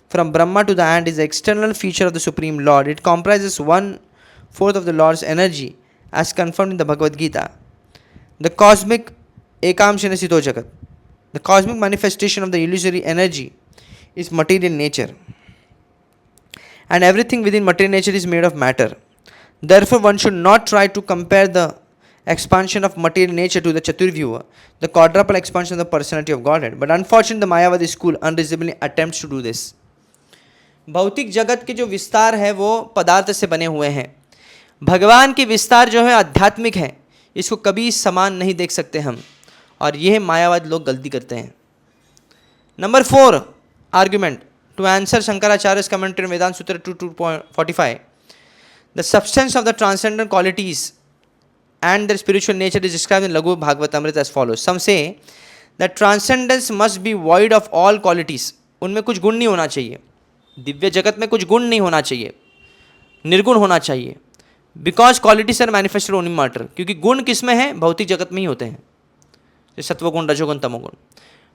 from Brahma to the ant is the external feature of the Supreme Lord. It comprises 1/4 of the Lord's energy as confirmed in the Bhagavad Gita. The cosmic Ekamshana Sito Jagat. The cosmic manifestation of the illusory energy is material nature. And everything within material nature is made of matter. Therefore, one should not try to compare the expansion of material nature to the Chaturvyuha, the quadruple expansion of the personality of Godhead. But unfortunately, the Mayavadi school unreasonably attempts to do this. भौतिक जगत के जो विस्तार है वो पदार्थ से बने हुए हैं. भगवान के विस्तार जो है आध्यात्मिक है, इसको कभी समान नहीं देख सकते हम, और यह मायावाद लोग गलती करते हैं. Number 4 argument to answer Shankaracharya's commentary on Vedanta Sutra 2.45. The substance of the transcendental qualities and their spiritual nature is described in Laghu Bhagavatamrita as follows. Some say that transcendence must be void of all qualities. उनमें कुछ गुण नहीं होना चाहिए. दिव्य जगत में कुछ गुण नहीं होना चाहिए, निर्गुण होना चाहिए. Because qualities are manifested only matter. क्योंकि गुण किस में है? भौतिक जगत में ही होते हैं, सत्वगुण, रजोगुण, तमोगुण.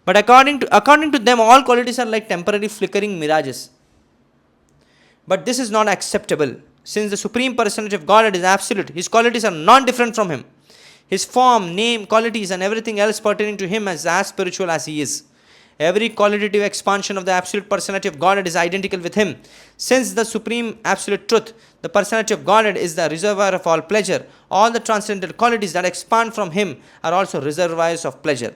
But according to them, all qualities are like temporary flickering mirages. But this is not acceptable, since the Supreme Personality of Godhead is absolute. His qualities are not different from Him. His form, name, qualities, and everything else pertaining to Him is as spiritual as He is. Every qualitative expansion of the absolute personality of Godhead is identical with Him. Since the Supreme Absolute Truth, the personality of Godhead, is the reservoir of all pleasure, all the transcendental qualities that expand from Him are also reservoirs of pleasure.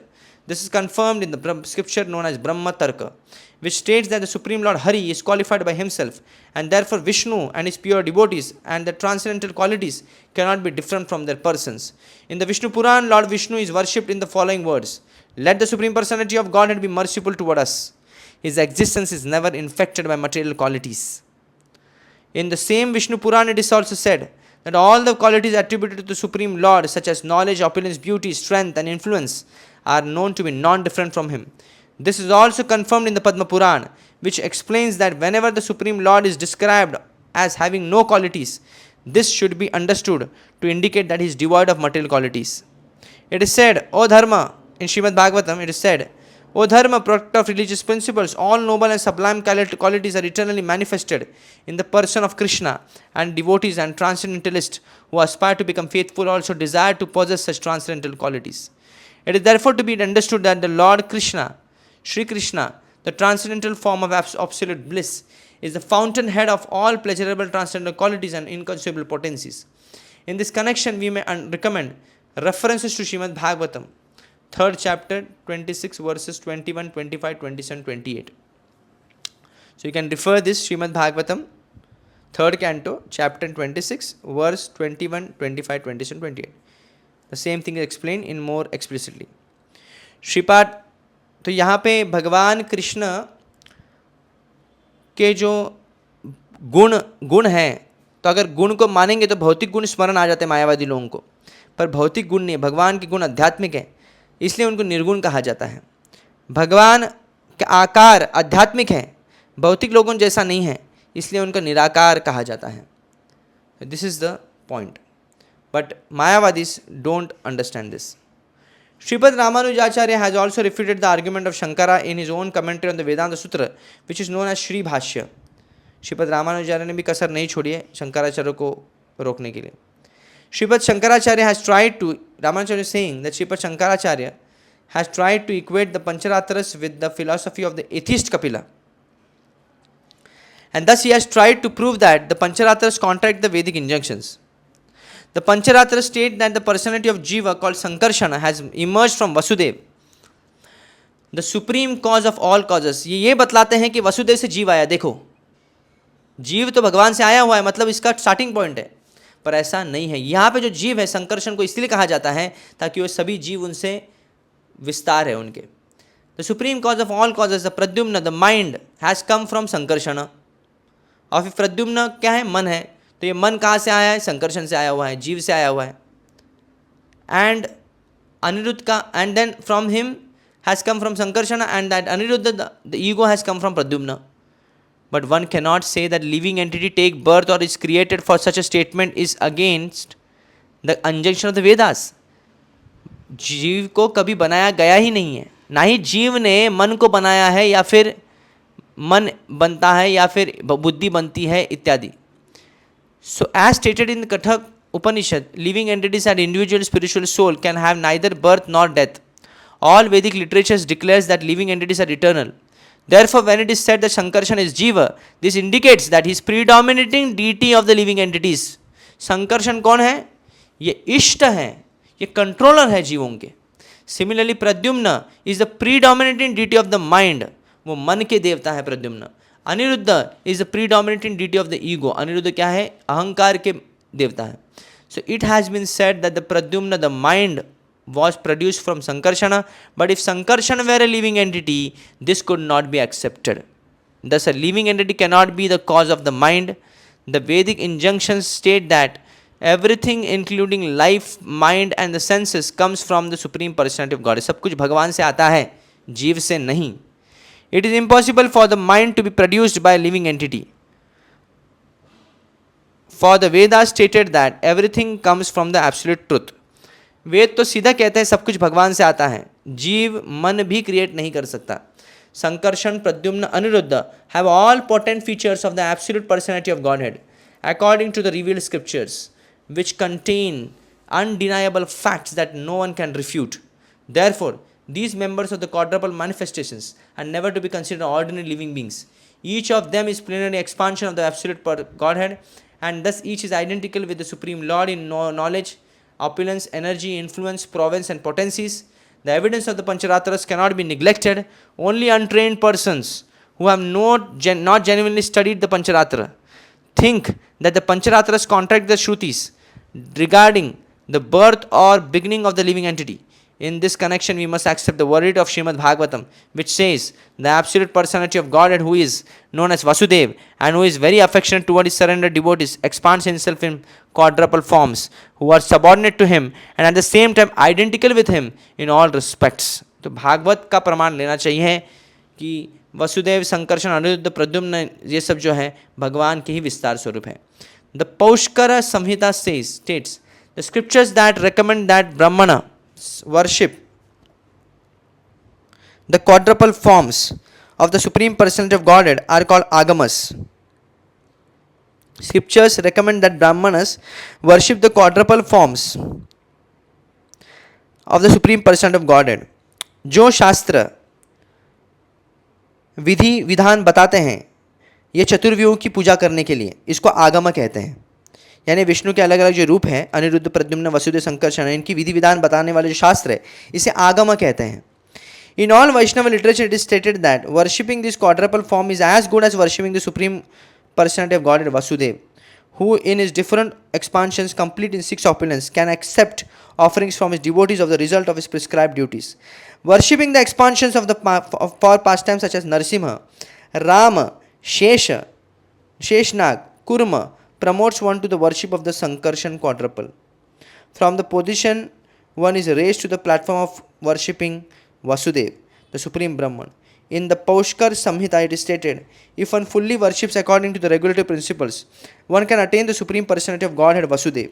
This is confirmed in the scripture known as Brahma Tarka, which states that the Supreme Lord Hari is qualified by Himself, and therefore Vishnu and His pure devotees and the transcendental qualities cannot be different from their persons. In the Vishnu Puran, Lord Vishnu is worshipped in the following words: Let the Supreme Personality of Godhead be merciful toward us. His existence is never infected by material qualities. In the same Vishnu Puran, it is also said that all the qualities attributed to the Supreme Lord, such as knowledge, opulence, beauty, strength, and influence, are known to be non-different from Him. This is also confirmed in the Padma Puran, which explains that whenever the Supreme Lord is described as having no qualities, this should be understood to indicate that He is devoid of material qualities. It is said, O Dharma, in Srimad Bhagavatam, it is said, O Dharma, protector of religious principles, all noble and sublime qualities are eternally manifested in the person of Krishna, and devotees and transcendentalists who aspire to become faithful also desire to possess such transcendental qualities. It is therefore to be understood that the Lord Krishna, Sri Krishna, the transcendental form of absolute bliss, is the fountainhead of all pleasurable transcendental qualities and inconceivable potencies. In this connection, we may recommend references to Srimad Bhagavatam, 3rd chapter, 26 verses 21, 25, 27, 28. So you can refer this Srimad Bhagavatam, 3rd canto, chapter 26, verse 21, 25, 27, 28. The same thing is explained in more explicitly. Shripad, तो यहाँ पे भगवान कृष्ण के जो गुण हैं, तो अगर गुण को मानेंगे तो भौतिक गुण स्मरण आ जाते हैं मायावादी लोगों को, पर भौतिक गुण नहीं, भगवान के गुण आध्यात्मिक है, इसलिए उनको निर्गुण कहा जाता है. भगवान का आकार आध्यात्मिक है, भौतिक लोगों जैसा नहीं है, इसलिए उनका निराकार कहा जाता है. This is the point. But Mayavadis don't understand this. Sripad Ramanujacharya has also refuted the argument of Shankara in his own commentary on the Vedanta Sutra, which is known as Shri Bhashya. Sripad Ramanujacharya ने भी कसर नहीं छोड़ी है शंकराचार्य को रोकने के लिए. Sripad Shankaracharya has tried to, Ramanujacharya is saying that Sripad Shankaracharya has tried to equate the Pancharatras with the philosophy of the atheist Kapila. And thus he has tried to prove that the Pancharatras contradict the Vedic injunctions. The Pancharatra state that the personality of Jiva called Sankarshana has emerged from Vasudev, the supreme cause of all causes. ये बतलाते हैं कि वसुदेव से जीव आया. देखो, जीव तो भगवान से आया हुआ है, मतलब इसका स्टार्टिंग पॉइंट है, पर ऐसा नहीं है. यहाँ पे जो जीव है संकर्षण को इसलिए कहा जाता है ताकि वो सभी जीव उनसे विस्तार है उनके. The supreme cause of all causes, the Pradyumna, the mind has come from Sankarshana. और प्रद्युम्न क्या है? मन है. तो ये मन कहाँ से आया है? संकर्षण से आया हुआ है, जीव से आया हुआ है. एंड अनिरुद्ध का, and then from him has come from Sankarsana and that Aniruddha, the ego, has come from Pradyumna. But one cannot say that living entity take birth or is created, for such a statement is against the injunction of the Vedas. जीव को कभी बनाया गया ही नहीं है, ना ही जीव ने मन को बनाया है या फिर मन बनता है या फिर बुद्धि बनती है इत्यादि. So as stated in the Kathak Upanishad, living entities and individual spiritual soul can have neither birth nor death. All Vedic literatures declares that living entities are eternal. Therefore, when it is said that Sankarsana is Jiva, this indicates that he is predominating deity of the living entities. Sankarshan कौन है? ये इष्ट है, ये controller है जीवों के. Similarly Pradyumna is the predominating deity of the mind, वो मन के देवता है Pradyumna. Aniruddha is the predominating deity of the ego, Aniruddha क्या है? अहंकार के देवता है. So it has been said that the Pradyumna, the mind, was produced from Sankarshana, but if Sankarsana were a living entity, this could not be accepted. Thus, a living entity cannot be the cause of the mind. The Vedic injunctions state that everything including life, mind and the senses comes from the Supreme Personality of God. सब कुछ भगवान से आता है, जीव से नहीं. It is impossible for the mind to be produced by a living entity. For the Vedas stated that everything comes from the absolute truth. वेद तो सीधा कहते हैं सब कुछ भगवान से आता है, जीव मन भी क्रिएट नहीं कर सकता. Sankarshan, Pradyumna, Anirudh have all potent features of the absolute personality of Godhead according to the revealed scriptures, which contain undeniable facts that no one can refute. Therefore, these members of the quadruple manifestations are never to be considered ordinary living beings. Each of them is plenary expansion of the absolute Godhead, and thus each is identical with the Supreme Lord in knowledge, opulence, energy, influence, province and potencies. The evidence of the Pancharatras cannot be neglected. Only untrained persons who have not genuinely studied the Pancharatra think that the Pancharatras contradict the Shrutis regarding the birth or beginning of the living entity. In this connection, we must accept the word of Srimad Bhagavatam, which says the absolute personality of Godhead, who is known as Vasudev and who is very affectionate toward his surrendered devotees, expands himself in quadruple forms who are subordinate to him and at the same time identical with him in all respects. तो भागवत का प्रमाण लेना चाहिए कि वसुदेव, संकर्षण, अनिरुद्ध, प्रद्युम्न ये सब जो है भगवान के ही विस्तार स्वरूप है. The Paushkara Samhita states the scriptures that recommend that Brahmana worship the quadruple forms of the Supreme Personality of Godhead are called agamas. Scriptures recommend that Brahmanas worship the quadruple forms of the Supreme Personality of Godhead. जो शास्त्र विधि विधान बताते हैं ये चतुर्व्यूह की पूजा करने के लिए, इसको आगम कहते हैं. यानी विष्णु के अलग अलग जो रूप हैं, अनिरुद्ध, प्रद्युम्न, वसुदेव, संकर्षण, इनकी विधि विधान बताने वाले जो शास्त्र है इसे आगम कहते हैं. In all Vaishnava literature it is stated that worshipping this quadruple form is as good as worshipping the Supreme Personality of Godhead Vasudev, who in his different expansions complete in 6 opulence can accept offerings from his devotees of the result of his prescribed duties. Worshipping the expansions of the four pastimes such as Narsimha, Rama, Shesha, Sheshnag, Kurma promotes one to the worship of the Sankarshan quadruple. From the position one is raised to the platform of worshipping Vasudev, the Supreme Brahman. In the Paushkar Samhita it is stated, if one fully worships according to the regulative principles, one can attain the Supreme Personality of Godhead Vasudev.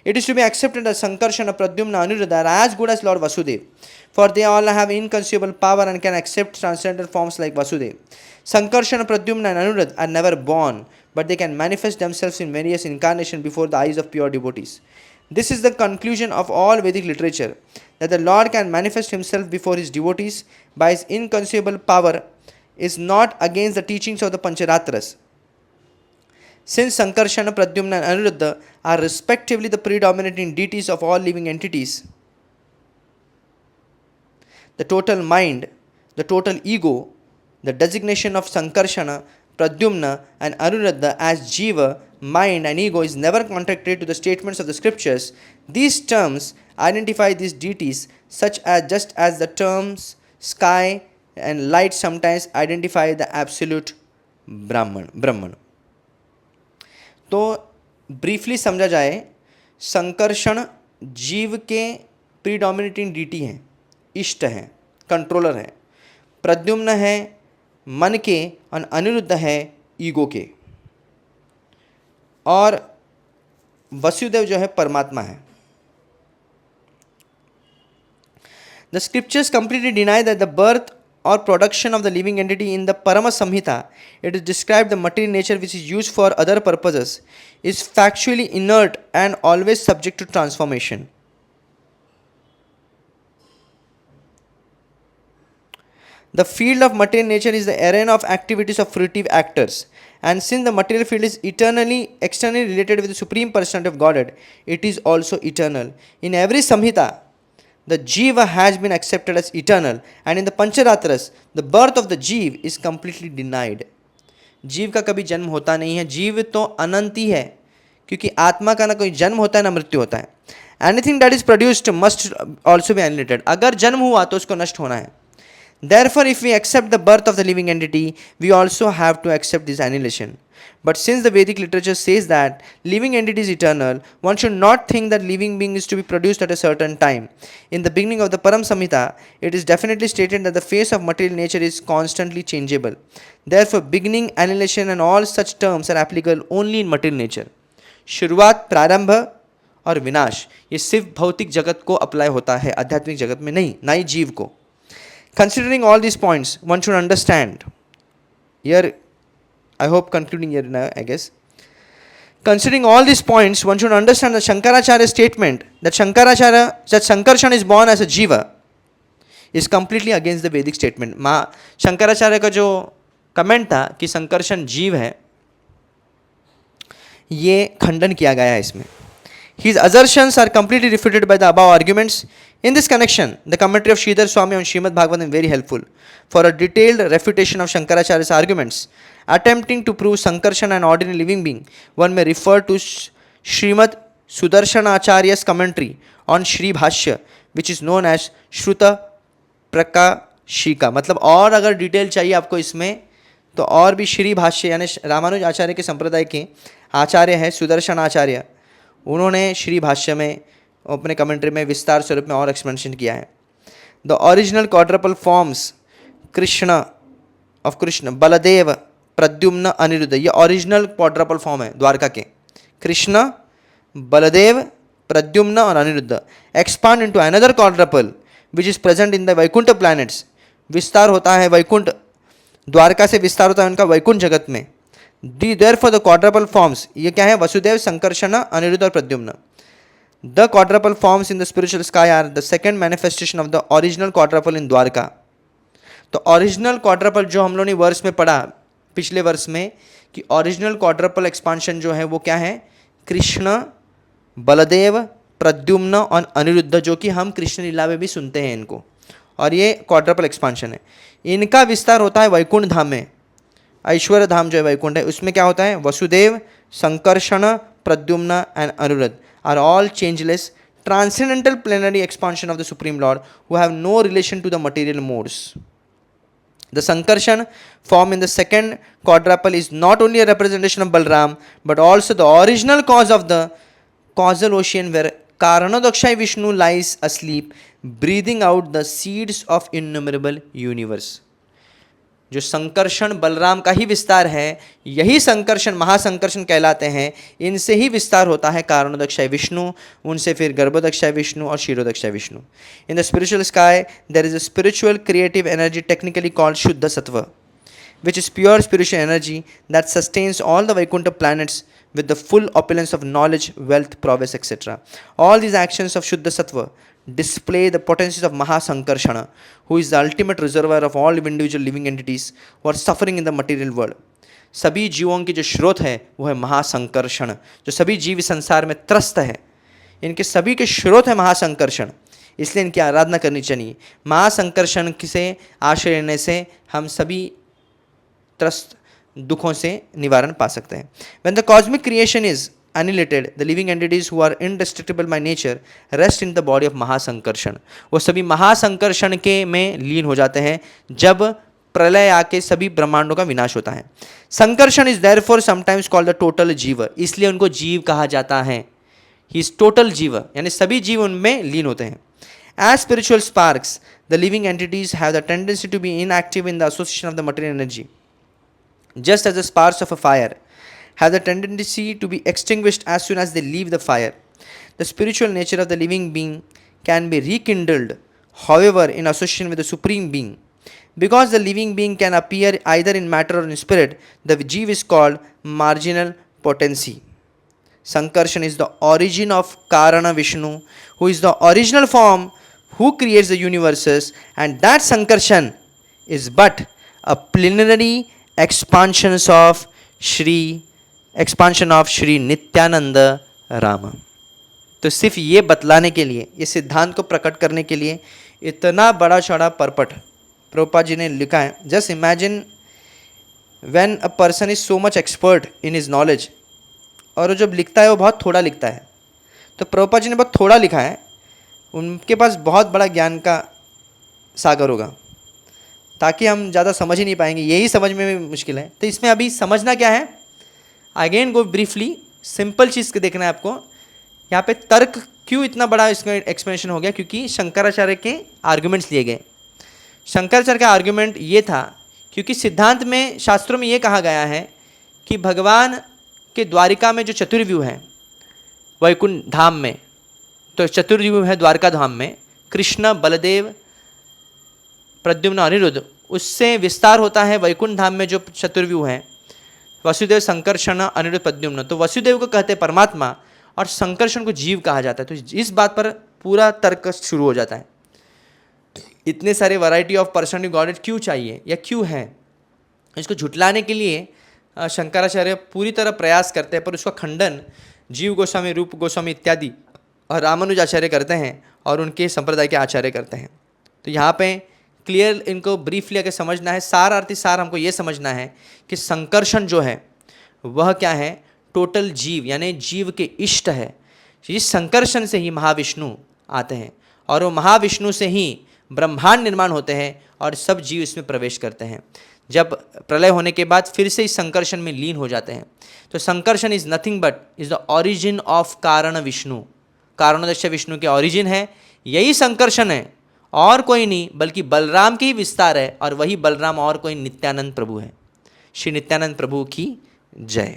It is to be accepted that Sankarshana, Pradyumna, Aniruddha are as good as Lord Vasudev, for they all have inconceivable power and can accept transcendental forms like Vasudev. Sankarshana, Pradyumna and Aniruddha are never born, but they can manifest themselves in various incarnations before the eyes of pure devotees. This is the conclusion of all Vedic literature, that the Lord can manifest himself before his devotees by his inconceivable power is not against the teachings of the Pancharatras. Since Sankarshana, Pradyumna and Aniruddha are respectively the predominating deities of all living entities, the total mind, the total ego, the designation of Sankarshana, Pradyumna and Aniruddha as Jiva, mind and ego is never contradictory to the statements of the scriptures. These terms identify these deities such as just as the terms sky and light sometimes identify the absolute Brahman. तो briefly समझा जाए, संकर्षण जीव के predominating DT हैं, इष्ट हैं, controller है, प्रद्युम्न है मन के और अनिरुद्ध है ईगो के, और वसुदेव जो है परमात्मा है. The scriptures completely deny that the birth or production of the living entity in the Parama Samhita. It is described the material nature which is used for other purposes is factually inert and always subject to transformation. The field of material nature is the arena of activities of fruitive actors. And since the material field is eternally, externally related with the Supreme Personality of Godhead, it is also eternal. In every Samhita, the Jiva has been accepted as eternal, and in the Pancharatras, the birth of the Jeev is completely denied. जीव का कभी जन्म होता नहीं है, जीव तो अनंत ही है, क्योंकि आत्मा का ना कोई जन्म होता है ना मृत्यु होता है. Anything that is produced must also be annihilated. अगर जन्म हुआ तो उसको नष्ट होना है. Therefore, if we accept the birth of the living entity, we also have to accept this annihilation. But since the Vedic literature says that living entity is eternal, one should not think that living being is to be produced at a certain time. In the beginning of the Param Samhita, it is definitely stated that the face of material nature is constantly changeable. Therefore, beginning, annihilation and all such terms are applicable only in material nature. शुरुआत, प्रारंभ और विनाश ये सिर्फ भौतिक जगत को apply होता है, आध्यात्मिक जगत में नहीं, ना ही जीव को. Considering all these points, one should understand. Here, I hope concluding here now, I guess. Considering all these points, one should understand the Shankaracharya's statement that Sankarshan is born as a jiva is completely against the Vedic statement. Shankaracharya का जो comment था कि संकर्षण जीव है, ये खंडन किया गया है इसमें. His assertions are completely refuted by the above arguments. In this connection, the commentary of Sridhar Swami on Srimad Bhagavatam is very helpful. For a detailed refutation of Shankaracharya's arguments, attempting to prove Sankarshan an ordinary living being, one may refer to Srimad Sudarshanacharya's commentary on Shri Bhashya, which is known as Shruta Prakashika. मतलब और अगर detail चाहिए आपको इसमें तो और भी श्री भाष्य यानी रामानुज आचार्य के संप्रदाय के आचार्य है सुदर्शन आचार्य, उन्होंने श्री भाष्य में अपने कमेंट्री में विस्तार स्वरूप में और एक्सपेंशन किया है. The original quadruple forms Krishna Baladeva Pradyumna Aniruddha, ये ओरिजिनल क्वाड्रपल फॉर्म है द्वारका के. कृष्ण बलदेव प्रद्युम्न और Aniruddha expand into another quadruple which is present in the Vaikuntha planets. विस्तार होता है वैकुंठ, द्वारका से विस्तार होता है उनका वैकुंठ जगत में. Therefore, the quadruple forms, ये क्या है? वसुदेव, संकर्षण, अनिरुद्ध और Pradyumna. The quadruple forms in the spiritual sky are the second manifestation of the original quadruple in Dwarka. तो ओरिजिनल क्वाड्रपल जो हम लोगों ने वर्ष में पढ़ा पिछले वर्ष में कि ओरिजिनल क्वाड्रपल एक्सपांशन जो है वो क्या है? कृष्ण, बलदेव, प्रद्युम्न और अनिरुद्ध, जो कि हम कृष्ण लीला में भी सुनते हैं इनको, और ये क्वाड्रपल एक्सपांशन है. इनका विस्तार होता है वैकुंठ धाम में. ऐश्वर्य धाम जो है वैकुंठ है, उसमें क्या होता है? Vasudeva, Sankarshana, Pradyumna and Aniruddha are all changeless transcendental plenary expansion of the Supreme Lord who have no relation to the material modes. The Sankarshan form in the second quadruple is not only a representation of Balram but also the original cause of the causal ocean where Karanadakshay Vishnu lies asleep, breathing out the seeds of innumerable universe. जो संकर्षण बलराम का ही विस्तार है, यही संकर्षण महासंकर्षण कहलाते हैं. इनसे ही विस्तार होता है कारणोदक्षय विष्णु, उनसे फिर गर्भोदक्षय विष्णु और Kshirodakashayi Vishnu. In the spiritual sky there is a spiritual creative energy technically called shuddha sattva, which is pure spiritual energy that sustains all the Vaikuntha planets with the full opulence of knowledge, wealth, prowess, etc. All these actions of Shuddha Sattva display the potencies of Mahasankarshana, who is the ultimate reservoir of all individual living entities who are suffering in the material world. सभी जीवों की जो स्रोत है वो है महासंकर्षण. जो सभी जीव संसार में त्रस्त है, इनके सभी के स्रोत है महासंकर्षण, इसलिए इनकी आराधना करनी चाहिए. महासंकर्षण से आश्रय लेने से हम सभी त्रस्त दुखों से निवारण पा सकते हैं. When the cosmic creation is annihilated, the living entities who are indestructible by nature rest in the body of महासंकर्षण. वो सभी महासंकर्षण के में लीन हो जाते हैं जब प्रलय आके सभी ब्रह्मांडों का विनाश होता है. Sankarshan is therefore sometimes called the total जीव, इसलिए उनको जीव कहा जाता है. ही इज टोटल जीव, यानी सभी जीव उनमें लीन होते हैं. As spiritual sparks, the living entities have the tendency to be inactive in the association of the material energy, just as the sparks of a fire have the tendency to be extinguished as soon as they leave the fire. The spiritual nature of the living being can be rekindled, however, in association with the Supreme Being. Because the living being can appear either in matter or in spirit, the Jiv is called marginal potency. Sankarshan is the origin of Karana Vishnu, who is the original form who creates the universes, and that Sankarshan is but a plenary expansion of Shri Nityananda Rama. तो सिर्फ ये बतलाने के लिए, ये सिद्धांत को प्रकट करने के लिए इतना बड़ा चौड़ा परपट प्रभुपाद जी ने लिखा है. Just imagine when a person is so much expert in his knowledge, और वो जब लिखता है वो बहुत थोड़ा लिखता है. तो प्रभुपाद जी ने बहुत थोड़ा लिखा है, उनके पास बहुत बड़ा ज्ञान का सागर होगा, ताकि हम ज़्यादा समझ ही नहीं पाएंगे. यही समझ में भी मुश्किल है. तो इसमें अभी समझना क्या है, अगेन गो ब्रीफली, सिंपल चीज़ को देखना है आपको. यहाँ पे तर्क क्यों इतना बड़ा इसका एक्सप्लेनेशन हो गया, क्योंकि शंकराचार्य के आर्ग्यूमेंट्स लिए गए. शंकराचार्य का आर्ग्यूमेंट ये था, क्योंकि सिद्धांत में, शास्त्रों में ये कहा गया है कि भगवान के द्वारिका में जो चतुर्व्यूह है वैकुंठ धाम में, तो चतुर्व्यूह है द्वारका धाम में, कृष्ण, बलदेव, प्रद्युम्न, अनिरुद्ध, उससे विस्तार होता है वैकुंठ धाम में जो चतुर्व्यूह है, वसुदेव, संकर्षण, अनिरुद्ध, प्रद्युम्न. तो वसुदेव को कहते हैं परमात्मा और संकर्षण को जीव कहा जाता है. तो इस बात पर पूरा तर्क शुरू हो जाता है. इतने सारे वैरायटी ऑफ पर्सनल गॉडेड क्यों चाहिए या क्यों है, इसको झुटलाने के लिए शंकराचार्य पूरी तरह प्रयास करते हैं, पर उसका खंडन जीव गोस्वामी, रूप गोस्वामी इत्यादि और रामानुजाचार्य करते हैं और उनके संप्रदाय के आचार्य करते हैं. तो यहाँ पे क्लियर इनको ब्रीफली अगर समझना है, सारार्थी सार हमको ये समझना है कि संकर्षण जो है वह क्या है, टोटल जीव यानी जीव के इष्ट है. इस संकर्षण से ही महाविष्णु आते हैं और वो महाविष्णु से ही ब्रह्मांड निर्माण होते हैं और सब जीव इसमें प्रवेश करते हैं. जब प्रलय होने के बाद फिर से इस संकर्षण में लीन हो जाते हैं. तो Sankarshana is nothing but is the origin of Karana Vishnu. कारणोदय Vishnu के ओरिजिन है, यही संकर्षण है, और कोई नहीं बल्कि बलराम की ही विस्तार है, और वही बलराम और कोई नित्यानंद प्रभु है. श्री नित्यानंद प्रभु की जय.